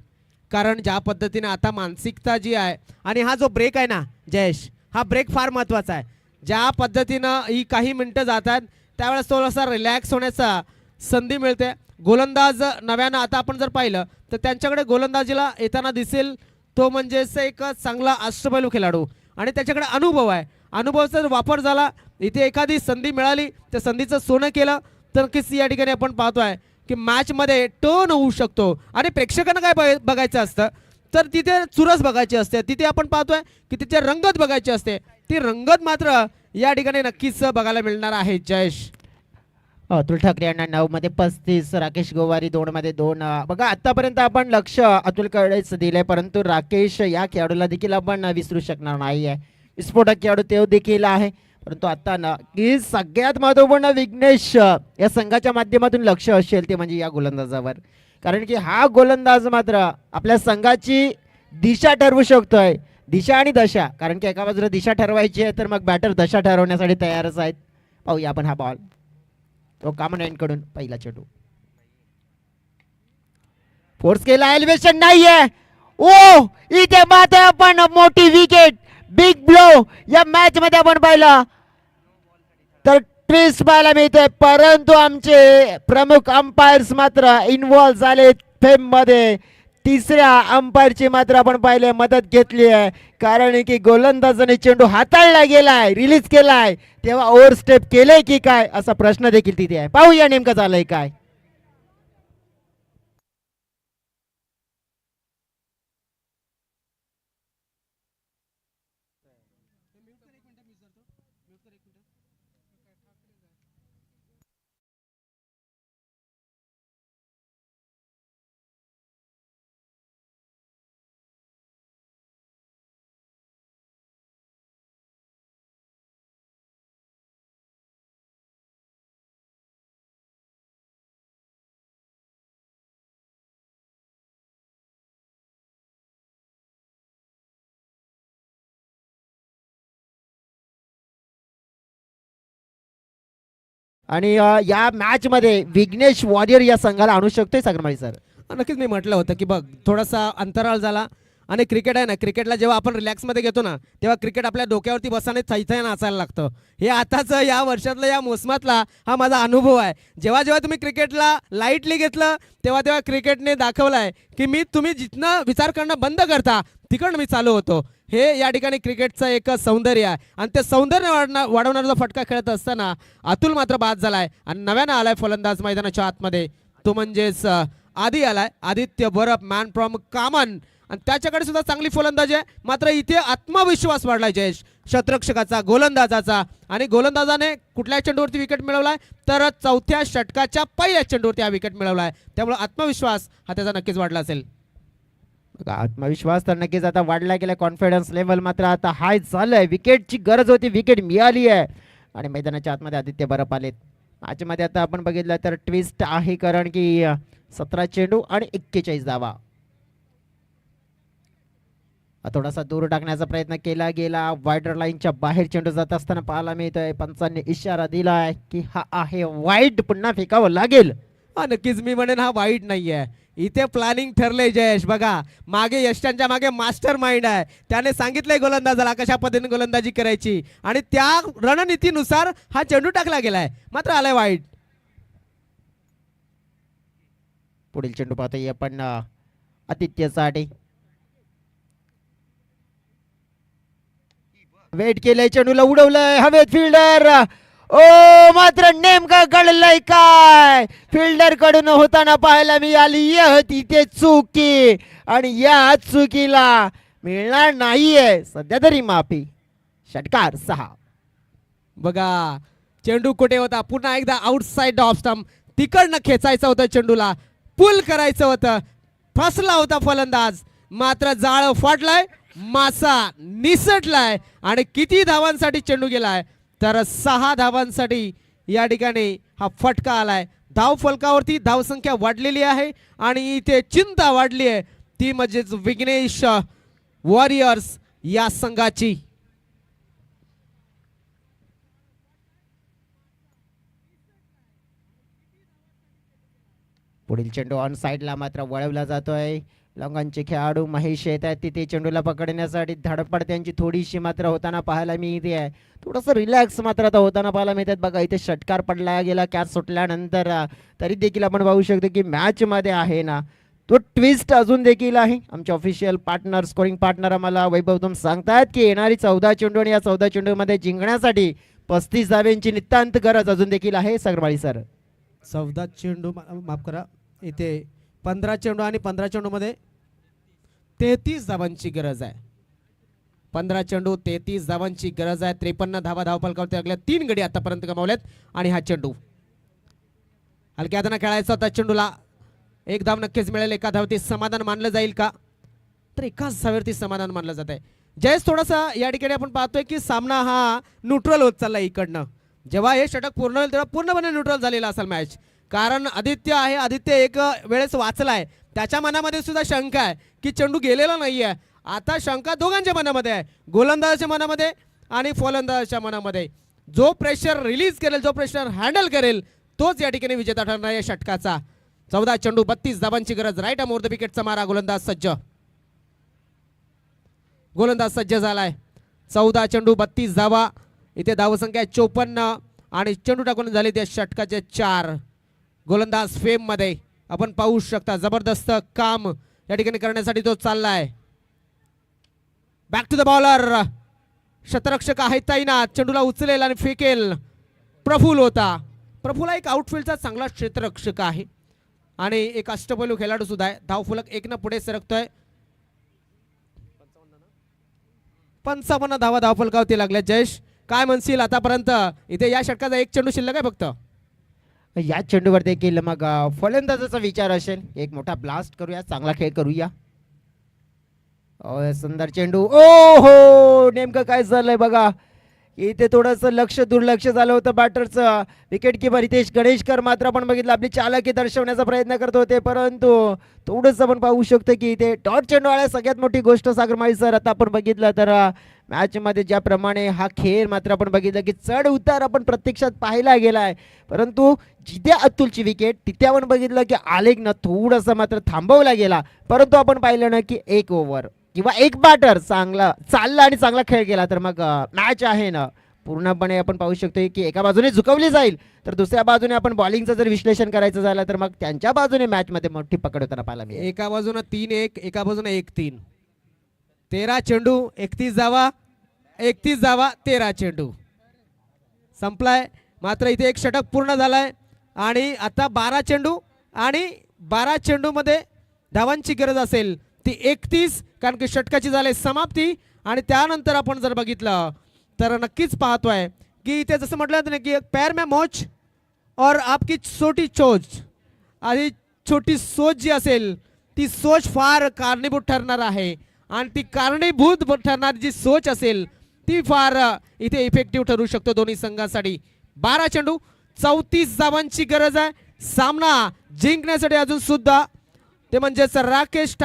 कारण ज्या पद्धतीने आता मानसिकता जी आहे आणि हा जो ब्रेक आहे ना जयेश, हा ब्रेक फार महत्त्वाचा आहे. ज्या पद्धतीनं ही काही मिनटं जातात त्यावेळेस थोडासा रिलॅक्स होण्याचा संधी मिळते. गोलंदाज नव्यानं आता आपण जर पाहिलं तर त्यांच्याकडे गोलंदाजीला येताना दिसेल तो म्हणजे एक चांगला अष्टपैलू खेळाडू आणि त्याच्याकडे अनुभव आहे. अनुभवाचा जर वापर झाला, इथे एखादी संधी मिळाली त्या संधीचं सोनं केलं तर नक्कीच या ठिकाणी आपण पाहतोय की मॅच मध्ये टर्न होऊ शकतो आणि प्रेक्षकांना काय बघायचं असतं तर तिथे चुरस बघायची असते, तिथे आपण पाहतोय की तिथे रंगत बघायची असते, ती रंगत मात्र या ठिकाणी नक्कीच बघायला मिळणार आहे. जयेश अतुल ठाकरे यांना 9 मध्ये 35, राकेश गोवारी 2 मध्ये 2. बघा आतापर्यंत आपण लक्ष अतुलकडेच दिलंय, परंतु राकेश या खेळाडूला देखील आपण विसरू शकणार नाहीये. विस्फोटक खेळाडू तो देखील आहे, परंतु आता ना की सगळ्यात महत्वपूर्ण विघ्नेश या संघाच्या माध्यमातून लक्ष असेल ते म्हणजे या गोलंदाजावर, कारण की हा गोलंदाज मात्र आपल्या संघाची दिशा ठरवू शकतोय, दिशा आणि दशा, कारण की एका बाजूला दिशा ठरवायची आहे तर मग बॅटर दशा ठरवण्यासाठी तयारच आहेत. पाहूया आपण हा बॉल, तो कॉमन एंड कडून पहिला चेंडू फोर्स केला, एलिव्हेशन नाहीये. ओ इथे मात्र आपण मोठी विकेट, बिग ब्लो या मॅच मध्ये आपण पाहिला तर ट्विस्ट पाहायला मिळतोय, परंतु आमचे प्रमुख अंपायर्स मात्र इन्व्हॉल्व झाले फेम मध्ये. तिसऱ्या अंपायरची मात्र आपण पाहिले मदत घेतली आहे, कारण की गोलंदाजाने चेंडू हाताळला गेलाय, रिलीज केलाय, तेव्हा ओव्हरस्टेप केले की काय असा प्रश्न देखील तिथे आहे. पाहूया नेमकं झालंय काय. आणि या मॅच मध्ये विघ्नेश वॉरियर या संघाला आणू शकतोय सागरमाळी सर. नक्कीच मी म्हटलं होतं की बघ थोडासा अंतराळ झाला आणि क्रिकेट आहे ना, क्रिकेटला जेव्हा आपण रिलॅक्समध्ये घेतो ना तेव्हा क्रिकेट आपल्या डोक्यावरती बसाने थैथय नाचायला लागतं. हे आताचं या वर्षातलं या मोसमातला हा माझा अनुभव आहे. जेव्हा जेव्हा तुम्ही क्रिकेटला लाईटली घेतलं तेव्हा तेव्हा क्रिकेटने दाखवलं आहे की तुम्ही जिथनं विचार करणं बंद करता तिकडनं मी चालू होतो. हे या ठिकाणी क्रिकेटचं एक सौंदर्य आहे आणि ते सौंदर्य वाढवणारा फटका खेळत असताना अतुल मात्र बाद झालाय आणि नव्यानं आलाय फलंदाज मैदानाच्या आतमध्ये, तो म्हणजेच आदी आलाय, आदित्य बरप, मॅन फ्रॉम कामन, आणि त्याच्याकडे सुद्धा चांगली फलंदाजी आहे. मात्र इथे आत्मविश्वास वाढलाय जयेश क्षेत्ररक्षकाचा, गोलंदाजाचा, आणि गोलंदाजाने कुठल्या चेंडूवरती विकेट मिळवलाय तर चौथ्या षटकाच्या पहिल्या चेंडूवरती हा विकेट मिळवलाय, त्यामुळे आत्मविश्वास हा त्याचा नक्कीच वाढला असेल. आत्मविश्वास तर नक्कीच आता वाढला गेला, कॉन्फिडन्स लेवल मात्र आता हाय झालंय. विकेटची गरज होती, विकेट मिळाली आहे आणि मैदानाच्या आतमध्ये आदित्य बरप आलेत. मॅच मध्ये आता आपण बघितलं तर ट्विस्ट आहे, कारण की 17 चेंडू आणि 41 धावा. थोडासा दूर टाकण्याचा प्रयत्न केला गेला, वाईडर लाईनच्या बाहेर चेंडू जात असताना पाहायला मिळतोय. पंचांनी इशारा दिलाय की हा आहे वाईड, पुन्हा फेकावं लागेल. हा नक्कीच मी म्हणेन हा वाईट नाहीये, इथे प्लॅनिंग ठरलंय जयेश. बघा मागे यशांच्या मागे मास्टर माइंड आहे, त्याने सांगितलंय गोलंदाजाला कशा पद्धतीने गोलंदाजी करायची आणि त्या रणनीतीनुसार हा चेंडू टाकला गेलाय, मात्र आलाय वाईट. पुढील चेंडू पाहतोय आपण आदित्यसाठी. वेट केलंय, चेंडूला उडवलंय हवेत, फिल्डर ओ मात्र नेमकं कळलंय काय, फिल्डर कडून होताना पाहायला मिळाली तिथे चुकी, आणि या चुकीला मिळणार नाहीये सध्या तरी माफी. षटकार 6. बघा चेंडू कुठे होता, पुन्हा एकदा आउटसाइड ऑफ स्टंप, तिकडनं खेचायचं होतं चेंडूला, पुल करायचं होतं, फसला होता फलंदाज, मात्र जाळ फाटलाय, मासा निसटलाय आणि किती धावांसाठी चेंडू गेलाय तर 6 धावांसाठी या ठिकाणी हा फटका आलाय. धाव फलकावरती धावसंख्या वाढलेली आहे आणि इथे चिंता वाढली आहे, ती म्हणजेच विघ्नेश वॉरियर्स या संघाची. पुढील चेंडू ऑन साइडला मात्र वळवला जातोय. लॉंगॉनचे खेळाडू महेश येत आहेत तिथे चेंडूला पकडण्यासाठी, धडपड त्यांची थोडीशी मात्र होताना पाहायला मिळते आहे. थोडंसं रिलॅक्स मात्र आता होताना पाहायला मिळतात. बघा इथे षटकार पडला गेला कॅच सुटल्यानंतर, तरी देखील आपण पाहू शकतो की मॅच मध्ये आहे ना तो ट्विस्ट अजून देखील आहे. आमचे ऑफिशियल पार्टनर, स्कोरिंग पार्टनर आम्हाला वैभव सांगतात की येणारी 14 चेंडू आणि या 14 चेंडूमध्ये जिंकण्यासाठी 35 धाव्यांची नितांत गरज अजून देखील आहे. सगरमाळी सर 14 चेंडू माफ करा, इथे 15 चेंडू आणि 15 चेंडूमध्ये 33 धावांची गरज आहे. 15 चेंडू 33 धावांची गरज आहे. 53 धावा धावफलकावरती लागल्या. 3 गडी आतापर्यंत गमावल्यात आणि हा चेंडू हलक्या हाताने खेळायचा होता. चेंडूला एक धाव नक्कीच मिळेल. एका धावती समाधान मानलं जाईल का, तर एकाच धावेवरती समाधान मानलं जात आहे. जयेश थोडासा या ठिकाणी आपण पाहतोय की सामना हा न्यूट्रल होत चालला इकडनं. जेव्हा हे षटक पूर्ण होईल तेव्हा पूर्णपणे न्यूट्रल झालेला असेल मॅच. कारण आदित्य आहे, आदित्य एक वेळेस वाचलाय, त्याच्या मनामध्ये सुद्धा शंका आहे की चेंडू गेलेला नाहीये. आता शंका दोघांच्या मनामध्ये आहे, गोलंदाजाच्या मनामध्ये आणि फलंदाजाच्या मनामध्ये. जो प्रेशर रिलीज करेल, जो प्रेशर हँडल करेल, तोच या ठिकाणी विजेता ठरणार या षटकाचा. 14 चेंडू 32 धावांची गरज. राईट मोर द विकेटचा मारा. गोलंदाज सज्ज, गोलंदाज सज्ज झालाय. 14 चेंडू 32 धावा. इथे धावसंख्या 54 आणि चेंडू टाकून झाले त्या षटकाचे 4. गोलंदाज फेम मध्ये आपण पाहू शकता जबरदस्त काम या ठिकाणी करण्यासाठी तो चाललाय. Back to the bowler. शतरक्षक आहे तैनात. चेंडूला उचलेल आणि फेकेल. प्रफुल होता. प्रफुल एक आउटफील्डचा चांगला क्षेत्ररक्षक आहे आणि एक अष्टपैलू खेळाडू सुद्धा आहे. धावफलक 1 पुढे सरकतोय. 55 धावा धावफलकावरती लागल्या. जयेश काय म्हणशील आतापर्यंत? इथे या षटकाचा एक चेंडू शिल्लक आहे फक्त. या चेंडूवर देखील मग फलंदाजाचा विचार असेल, एक मोठा ब्लास्ट करूया, चांगला खेळ करूया. सुंदर चेंडू. ओ हो, नेमकं काय झालंय बघा, इथे थोडंसं दुर्लक्ष झालं होतं बॅटरचं. विकेट किपर हितेश गणेशकर मात्र आपण बघितलं आपली चालाकी दर्शवण्याचा प्रयत्न करत होते, परंतु थोडंसं आपण पाहू शकतो की इथे डॉट चेंडू आला. सगळ्यात मोठी गोष्ट सागर माळी सर, आता आपण बघितलं तर मॅचमध्ये ज्याप्रमाणे हा खेळ मात्र आपण बघितलं की चढ उतार आपण प्रत्यक्षात पाहायला गेला आहे, परंतु जिथे अतुलची विकेट तिथे आपण बघितलं की आलेखनं थोडंसं मात्र थांबवला गेला. परंतु आपण पाहिलं ना की एक ओव्हर किंवा एक बॅटर चांगला चालला आणि चांगला खेळ केला तर मग मॅच आहे ना पूर्णपणे आपण पाहू शकतो की एका बाजूने झुकवली जाईल, तर दुसऱ्या बाजूने आपण बॉलिंगचं जर विश्लेषण करायचं झालं तर मग त्यांच्या बाजूने मॅचमध्ये मोठी पकड होताना पाहायला मिळेल. एका बाजूने 3-1, एका बाजूने 1-3. 13 चेंडू 31 धावा, 31 धावा 13 चेंडू संपलाय. मात्र इथे एक षटक पूर्ण झालाय आणि आता 12 चेंडू आणि 12 चेंडूमध्ये धावांची गरज असेल ती 31, कारण की षटकाची झाली समाप्ती. आणि त्यानंतर आपण जर बघितलं तर नक्कीच पाहतोय की इथे जसं म्हटलं ना की पैर में मोच और आपकी छोटी चोच, आधी छोटी सोच जी असेल ती सोच फार कारणीभूत ठरणार आहे आणि ती कारणीभूत ठरणारी जी सोच असेल ती फार इथे इफेक्टिव्ह ठरू शकतो दोन्ही संघांसाठी. 12 चेंडू 34 धावांची गरज आहे. सामना जिंकण्यासाठी अजून सुद्धा ते म्हणजेच राकेश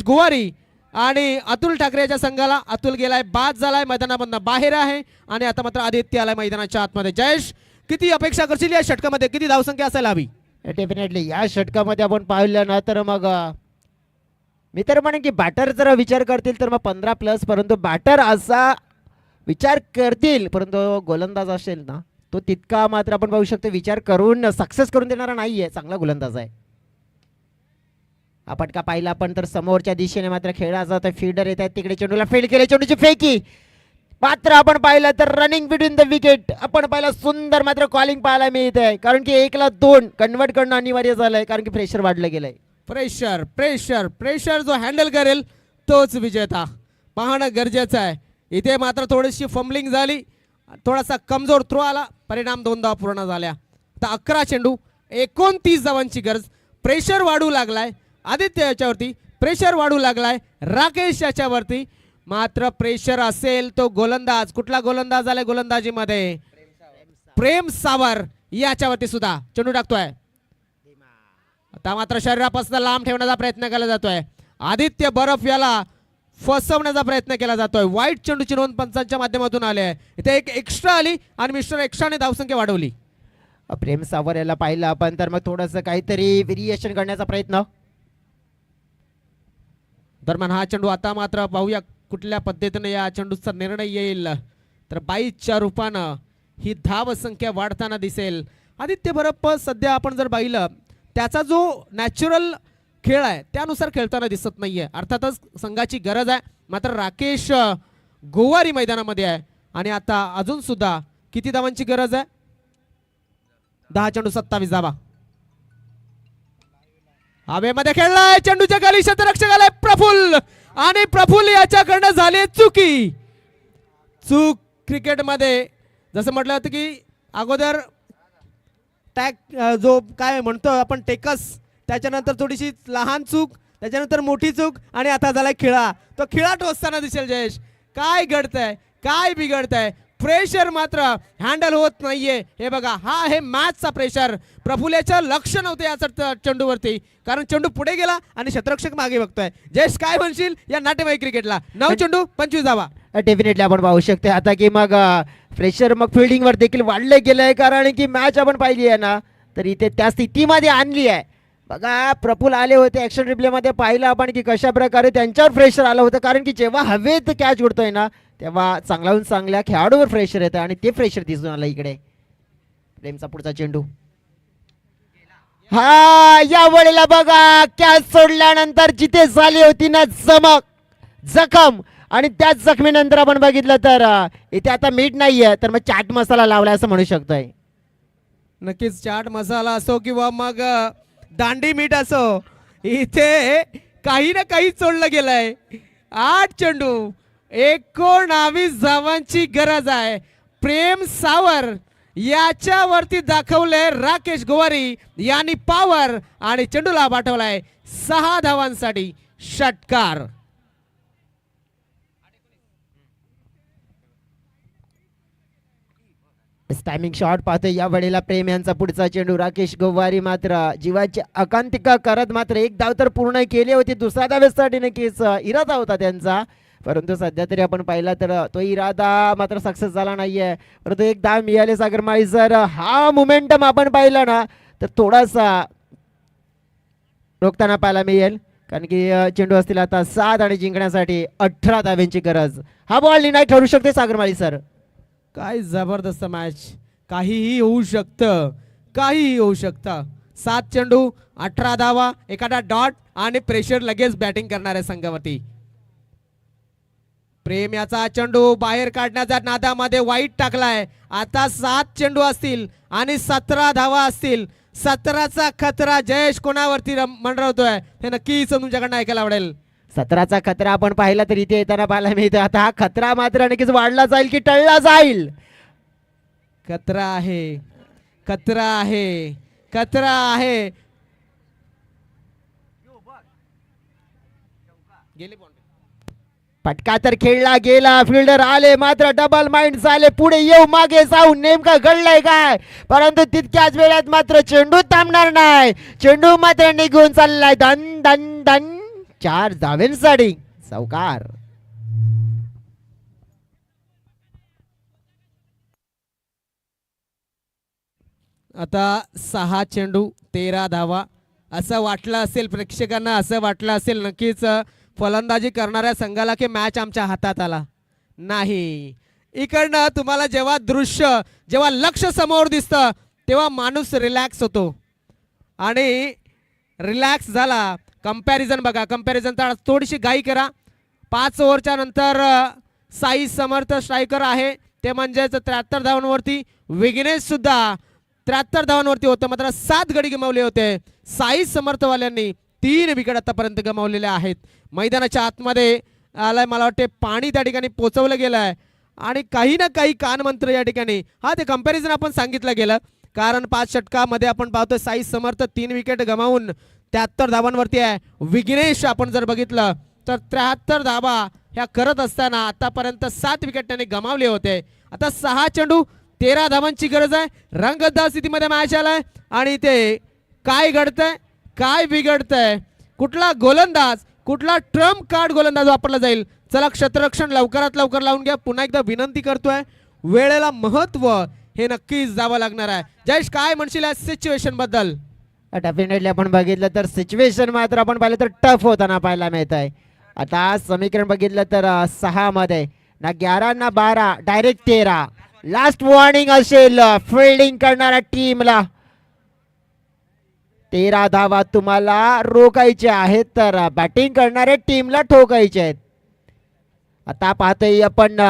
गोवारी आणि अतुल ठाकरेच्या संघाला. अतुल गेलाय, बाद झालाय, मैदानामधनं बाहेर आहे आणि आता मात्र आदित्य आलाय मैदानाच्या आतमध्ये. जयेश किती अपेक्षा करशील या षटकामध्ये, किती धावसंख्या असायला हवी? डेफिनेटली या षटकामध्ये आपण पाहिलं ना तर मग मी तर म्हणेन की बॅटर जर विचार करतील तर मग 15+, परंतु बॅटर असा विचार करतील परंतु गोलंदाज असेल ना तो तितका मात्र आपण पाहू शकतो विचार करून सक्सेस करून देणारा नाहीये. चांगला गोलंदाज आहे. आपण का पाहिला आपण तर समोरच्या दिशेने मात्र खेळाचा तर फिल्डर येत आहेत, तिकडे चेंडूला फील्ड केले, चेंडूची फेकी मात्र आपण पाहिलं तर रनिंग बिटवीन द विकेट आपण पाहिलं. सुंदर मात्र कॉलिंग पाहायला मिळत आहे, कारण की 1ला 2 कन्वर्ट करणं अनिवार्य झालंय, कारण की प्रेशर वाढलं गेलंय. प्रेशर प्रेशर प्रेशर जो हँडल करेल तोच विजेता पाहणं गरजेचं आहे. इथे मात्र थोडीशी फंबलिंग झाली, थोडासा कमजोर थ्रो आला, परिणाम 2 धावा पूर्ण झाल्या. आता 11 चेंडू 29 धावांची गरज. प्रेशर वाढू लागलाय आदित्य याच्यावरती, प्रेशर वाढू लागलाय राकेश याच्यावरती. मात्र प्रेशर असेल तो गोलंदाज, कुठला गोलंदाज आलाय गोलंदाजीमध्ये? प्रेम सावर याच्यावरती सुद्धा चेंडू टाकतोय. आता मात्र शरीरापासून लांब ठेवण्याचा प्रयत्न केला जातोय. आदित्य बर्फ याला फसवण्याचा प्रयत्न केला जातोय. वाईट चेंडूची नोंद पंचांच्या माध्यमातून आली आहे. इथे एक एक्स्ट्रा आली आणि मिस्टर एक्स्ट्राने धावसंख्या वाढवली. प्रेम सावर याला पाहिलं आपण तर मग थोडंसं काहीतरी व्हेरिएशन करण्याचा प्रयत्न. दरम्यान हा चेंडू आता मात्र पाहूया कुठल्या पद्धतीने या चेंडूचा निर्णय येईल. तर 22च्या रूपानं ही धाव संख्या वाढताना दिसेल. आदित्य बर्फ सध्या आपण जर पाहिलं त्याचा जो नॅचरल खेळ आहे त्यानुसार खेळताना दिसत नाहीये. अर्थातच संघाची गरज आहे, मात्र राकेश गोवारी मैदानामध्ये आहे आणि आता अजून सुद्धा किती धावांची गरज आहे? 10 चेंडू 27 धावा. हवेमध्ये खेळलाय, चेंडूच्या खाली क्षेत्ररक्षक आलाय प्रफुल्ल, आणि प्रफुल्ल याच्याकडनं झाली चुकी. चूक क्रिकेटमध्ये जसं म्हटलं होतं की अगोदर टॅक जो काय म्हणतो आपण टेकस, त्याच्यानंतर थोडीशी लहान चूक, त्याच्यानंतर मोठी चूक, आणि आता झालाय खिळा. तो खिळा टोचताना दिसेल जयेश. काय घडतंय, काय बिघडतंय, प्रेशर मात्र हँडल होत नाहीये. हे बघा, हा आहे मॅचचा प्रेशर. प्रफुल्लाचं लक्ष नव्हतं या चेंडूवरती, कारण चेंडू पुढे गेला आणि क्षेत्ररक्षक मागे बघतोय. जयेश काय म्हणशील या नाट्यमय क्रिकेटला? 9 चेंडू 25 धावा. डेफिनेटली आपण पाहू शकतो आता की मग प्रेशर मग फिल्डिंगवर देखील वाढलं गेलंय, कारण की मॅच आपण पाहिली आहे ना, तर इथे त्या स्थितीमध्ये आणली आहे. बघा, प्रफुल्ल आले होते, ऍक्शन रिप्लेमध्ये पाहिलं आपण की कशा प्रकारे त्यांच्यावर प्रेशर आलं होतं, कारण की जेव्हा हवेत कॅच उडतोय ना, तेव्हा चांगल्याहून चांगल्या खेळाडूवर प्रेशर येतं, आणि ते प्रेशर दिसून आलं इकडे. प्रेमचा पुढचा चेंडू, हा या वेळेला बघा कॅच सोडल्यानंतर जिथे झाली होती ना जखम, आणि त्याच जखमीनंतर आपण बघितलं तर इथे आता मीठ नाहीये, तर मग चाट मसाला लावला असं म्हणू शकतोय. नक्कीच चाट मसाला असो किंवा मग दांडी मीठ असो, इथे काही ना काही चोडलं गेलंय. 8 चेंडू 19 धावांची गरज आहे. प्रेम सावर याच्यावरती दाखवले राकेश गोवारी यांनी पॉवर, आणि चेंडूला पाठवलाय 6 धावांसाठी षटकार. टायमिंग शॉट पाहतोय या वेळेला प्रेम यांचा पुढचा चेंडू. राकेश गोवारी मात्र जीवाची आकांतिका करत मात्र एक धाव तर पूर्ण केली होती. दुसऱ्या धावेसाठी नक्कीच इरादा होता त्यांचा, परंतु सध्या तरी आपण पाहिला तर तो इरादा मात्र सक्सेस झाला नाहीये. परंतु एक धाव मिळाले सागर माळी. जर हा मोमेंटम आपण पाहिला ना, तर थोडासा रोखताना पाहायला मिळेल, कारण की चेंडू असतील आता 7 आणि जिंकण्यासाठी 18 धाव्यांची गरज. हा बॉल निर्णायक ठरू शकते सागर माळी सर. काय जबरदस्त मॅच, काहीही होऊ शकतं, काहीही होऊ शकतं. 7 चेंडू 18 धावा, एखादा डॉट, आणि प्रेशर लगेच बॅटिंग करणाऱ्या संघावरती. प्रेम याचा चेंडू बाहेर काढण्याच्या नादामध्ये वाईट टाकलाय. आता 7 चेंडू असतील आणि 17 धावा असतील. 17चा खतरा जयेश कोणावरती मंडरवतोय हे नक्कीच तुमच्याकडनं ऐकायला आवडेल. 17चा खतरा आपण पाहिला तर इथे येताना पाहायला मिळतो. आता हा खतरा मात्र नक्कीच वाढला जाईल की टळला जाईल? खतरा आहे, खतरा आहे, खतरा आहे. गेली बॉल, फटका तर खेळला गेला, फिल्डर आले मात्र डबल माइंड झाले, पुढे येऊ मागे जाऊ, नेमकं घडलंय काय? परंतु तितक्याच वेळात मात्र चेंडू थांबणार नाही. चेंडू मात्र निघून चाललाय. धन धन धन 4 धावांसाठी चौकार. आता 6 चेंडू 13 धावा. असं वाटलं असेल प्रेक्षकांना, असं वाटलं असेल नक्कीच फलंदाजी करणाऱ्या संघाला की मॅच आमच्या हातात आला. नाही, इकडनं तुम्हाला जेव्हा दृश्य, जेव्हा लक्ष समोर दिसतं तेव्हा माणूस रिलॅक्स होतो, आणि रिलॅक्स झाला. कंपॅरिझन बघा, कंपॅरिझन थोडीशी घाई करा. 5 ओव्हरच्या नंतर साई समर्थ स्ट्रायकर आहे, ते म्हणजेच 73 धावांवरती. विघ्नेश सुद्धा 73 धावांवरती होतं, मात्र 7 गडी गमावले होते. साई समर्थवाल्यांनी 3 विकेट आतापर्यंत गमावलेल्या आहेत. मैदानाच्या आतमध्ये आलाय, मला वाटते पाणी त्या ठिकाणी पोचवलं गेलं आहे, आणि काही ना काही कानमंत्र या ठिकाणी. हा, ते कंपॅरिझन आपण सांगितलं गेलं, कारण 5 षटकामध्ये आपण पाहतोय साई समर्थ 3 विकेट गमावून 73 धावांवरती आहे. विघ्नेश आपण जर बघितलं तर 73 धावा ह्या करत असताना आतापर्यंत 7 विकेट त्यांनी गमावले होते. आता 6 चेंडू 13 धावांची गरज आहे. रंगतदार स्थितीमध्ये मॅच आलाय, आणि ते काय घडतंय, काय बिघडतंय, कुठला गोलंदाज, कुठला ट्रम्प कार्ड गोलंदाज वापरला जाईल. चला, क्षेत्ररक्षण लवकरात लवकर लावून घ्या. पुन्हा एकदा विनंती करतोय, वेळेला महत्व हे नक्कीच जावं लागणार आहे. जयेश, काय म्हणशील या सिच्युएशन बद्दल? डेफिनेटली आपण बघितलं तर सिच्युएशन मात्र आपण पाहिलं तर टफ होताना पाहायला मिळत आहे. आता समीकरण बघितलं तर 6 मध्ये ना 11 ना 12, डायरेक्ट 13. लास्ट वॉर्निंग असेल फिल्डिंग करणाऱ्या टीमला. 13 धावा तुम्हाला रोखायच्या आहेत, तर बॅटिंग करणाऱ्या टीमला ठोकायचे आहेत. आता पाहतोय आपण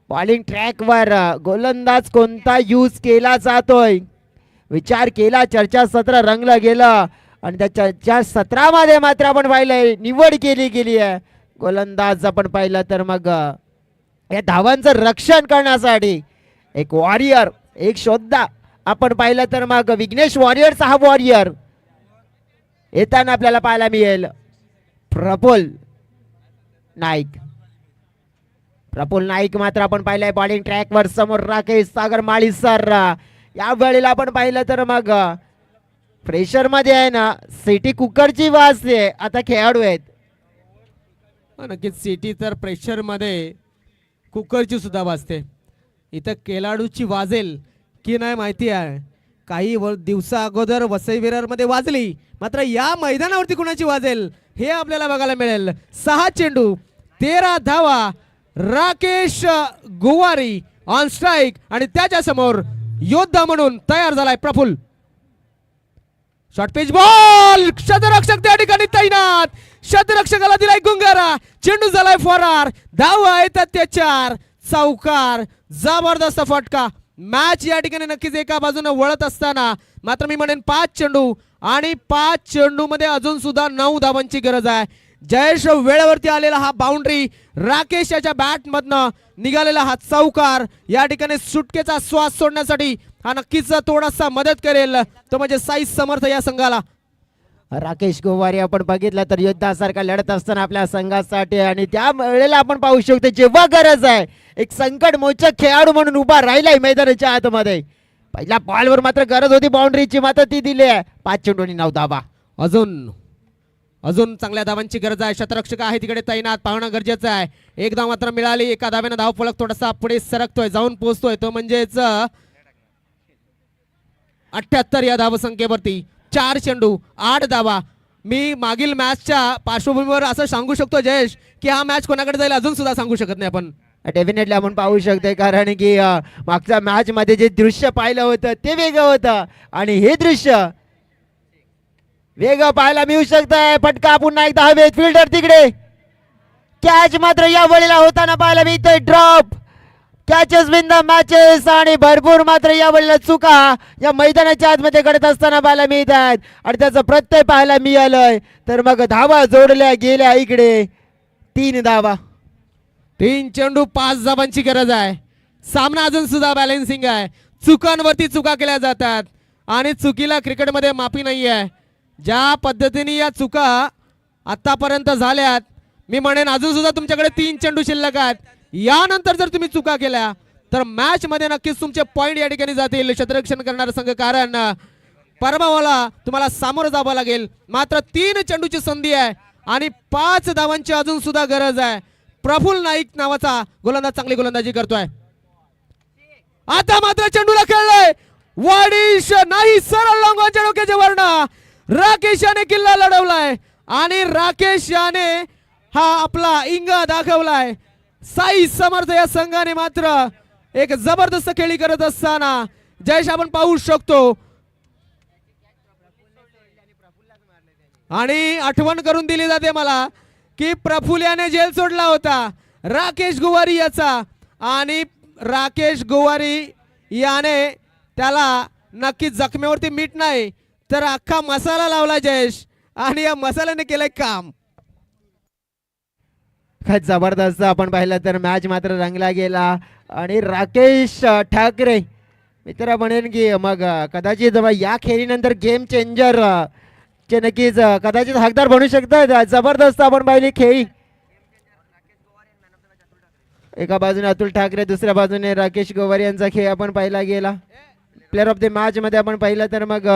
बॉलिंग ट्रॅकवर गोलंदाज कोणता यूज केला जातोय. विचार केला, चर्चा सत्र रंगलं गेलं आणि त्या चर्चा सत्रामध्ये मात्र आपण पाहिलंय निवड केली गेली आहे. गोलंदाज आपण पाहिलं तर मग या धावांचं रक्षण करण्यासाठी एक वॉरियर, एक शोधा आपण पाहिलं तर मग विघ्नेश वॉरियरचा हा वॉरियर येताना आपल्याला पाहायला मिळेल. प्रफुल नाईक, प्रफुल नाईक मात्र आपण पाहिलंय बॉलिंग ट्रॅकवर. समोर राकेश सागर माळी सर. या वेळेला आपण पाहिलं तर मग प्रेशर मध्ये आहे ना, सिटी कुकरची वास आहे. आता खेळाडू आहेत नक्कीच सिटी तर प्रेशर मध्ये कुकरची सुद्धा वाजते. इथं खेळाडूची वाजेल की नाही माहिती आहे. काही दिवसा अगोदर वसई विरार मध्ये वाजली, मात्र या मैदानावरती कुणाची वाजेल हे आपल्याला बघायला मिळेल. 6 चेंडू 13 धावा. राकेश गोवारी ऑन स्ट्राईक आणि त्याच्या समोर योद्धा म्हणून तयार झालाय प्रफुल. शॉर्ट पिच बॉल, शतरक्षक त्या ठिकाणी तैनात. शतरक्षकाला दिलाय गुंगारा, चेंडू झालाय फरार. धावा येतात त्या 4. चौकार, जबरदस्त फटका. मॅच या ठिकाणी नक्कीच एका बाजूने वळत असताना मात्र मी म्हणेन 5 चेंडू आणि 5 चेंडू मध्ये अजून सुद्धा 9 धावांची गरज आहे. जयेश वेळेवरती आलेला हा बाउंड्री, राकेश याच्या बॅट मधनं निघालेला हा चौकार या ठिकाणी सुटकेचा श्वास सोडण्यासाठी हा नक्कीच थोडासा मदत करेल. तो म्हणजे साई समर्थ या संघाला. राकेश गोवारी आपण बघितलं तर योद्धासारखा लढत असताना आपल्या संघासाठी आणि त्या वेळेला आपण पाहू शकतो जेव्हा गरज आहे एक संकट मोचक खेळाडू म्हणून उभा राहिलाय मैदानाच्या आतमध्ये. पहिल्या बॉलवर मात्र गरज होती बाउंड्रीची, मात्र ती दिली आहे. 5 चेंडू आणि 9 धावा. अजून चांगल्या धावांची गरज आहे. शतरक्षक आहे तिकडे तैनात, पाहणं गरजेचं आहे. एक धाव मात्र मिळाली. एका धाव्यानं धाव फलक थोडासा पुढे सरकतोय, जाऊन पोहोचतोय. तो म्हणजेच 78 या धावसंख्येवरती. 4 चेंडू 8 धावा. मी मागील मॅचच्या पार्श्वभूमीवर असं सांगू शकतो जयेश की हा मॅच कोणाकडे जाईल अजून सुद्धा सांगू शकत नाही आपण. डेफिनेटली आपण पाहू शकतोय, कारण की मागच्या मॅच मध्ये जे दृश्य पाहिलं होतं ते वेगळं होतं आणि हे दृश्य वेगळं पाहायला मिळू शकतंय. फटका पुन्हा एकदा हवेत, फिल्डर तिकडे. कॅच मात्र या वेळेला होताना पाहायला मिळतोय. Drop, catches win the matches आणि भरपूर मात्र या वेळेला चुका या मैदानाच्या आतमध्ये घडत असताना पाहायला मिळत आहेत आणि त्याचं प्रत्यय पाहायला मिळालंय. तर मग धावा जोडल्या गेल्या इकडे. 3 धावा. 3 चेंडू 5 धावांची गरज आहे. सामना अजून सुद्धा बॅलेन्सिंग आहे. चुकांवरती चुका केल्या जातात आणि चुकीला क्रिकेटमध्ये माफी नाही आहे. ज्या पद्धतीने या चुका आतापर्यंत झाल्यात, मी म्हणेन अजून सुद्धा तुमच्याकडे 3 चेंडू शिल्लक आहेत. यानंतर जर तुम्ही चुका केल्या तर मॅच मध्ये नक्कीच तुमचे पॉइंट या ठिकाणी जातील. क्षेत्ररक्षण करणारा संघ, कारण पराभवाला तुम्हाला सामोरं जावं लागेल. मात्र 3 चेंडूची संधी आहे आणि 5 धावांची अजून सुद्धा गरज आहे. प्रफुल नाईक नावाचा गोलंदाज चांगली गोलंदाजी करतोय. आता मात्र चेंडूला खेळलाय वाडिश, नाही सरळ लॉंगॉनच्या डोक्याच्या वरनं. राकेश याने किल्ला लढवलाय आणि राकेश याने हा आपला इंगा दाखवलाय. साई समर्थ या संघाने मात्र एक जबरदस्त खेळी करत असताना जयेश आपण पाहू शकतो. आणि आठवण करून दिली जाते मला की प्रफुल याने जेल सोडला होता राकेश गोवारी याचा, आणि राकेश गोवारी याने त्याला नक्कीच जखमेवरती मीठ नाही तर अख्खा मसाला लावला जयेश, आणि या मसाल्याने केलंय काम. काय जबरदस्त आपण पाहिलं तर मॅच मात्र रंगला गेला आणि राकेश ठाकरे मित्र म्हणेन की मग कदाचित या खेळीनंतर गेम चेंजर चे नक्कीच कदाचित हकदार बनू शकतात. जबरदस्त आपण पाहिली खेळी. एका बाजूने अतुल ठाकरे, दुसऱ्या बाजूने राकेश गोवारी यांचा खेळ आपण पाहिला गेला. प्लेअर ऑफ द मॅच मध्ये आपण पाहिलं तर मग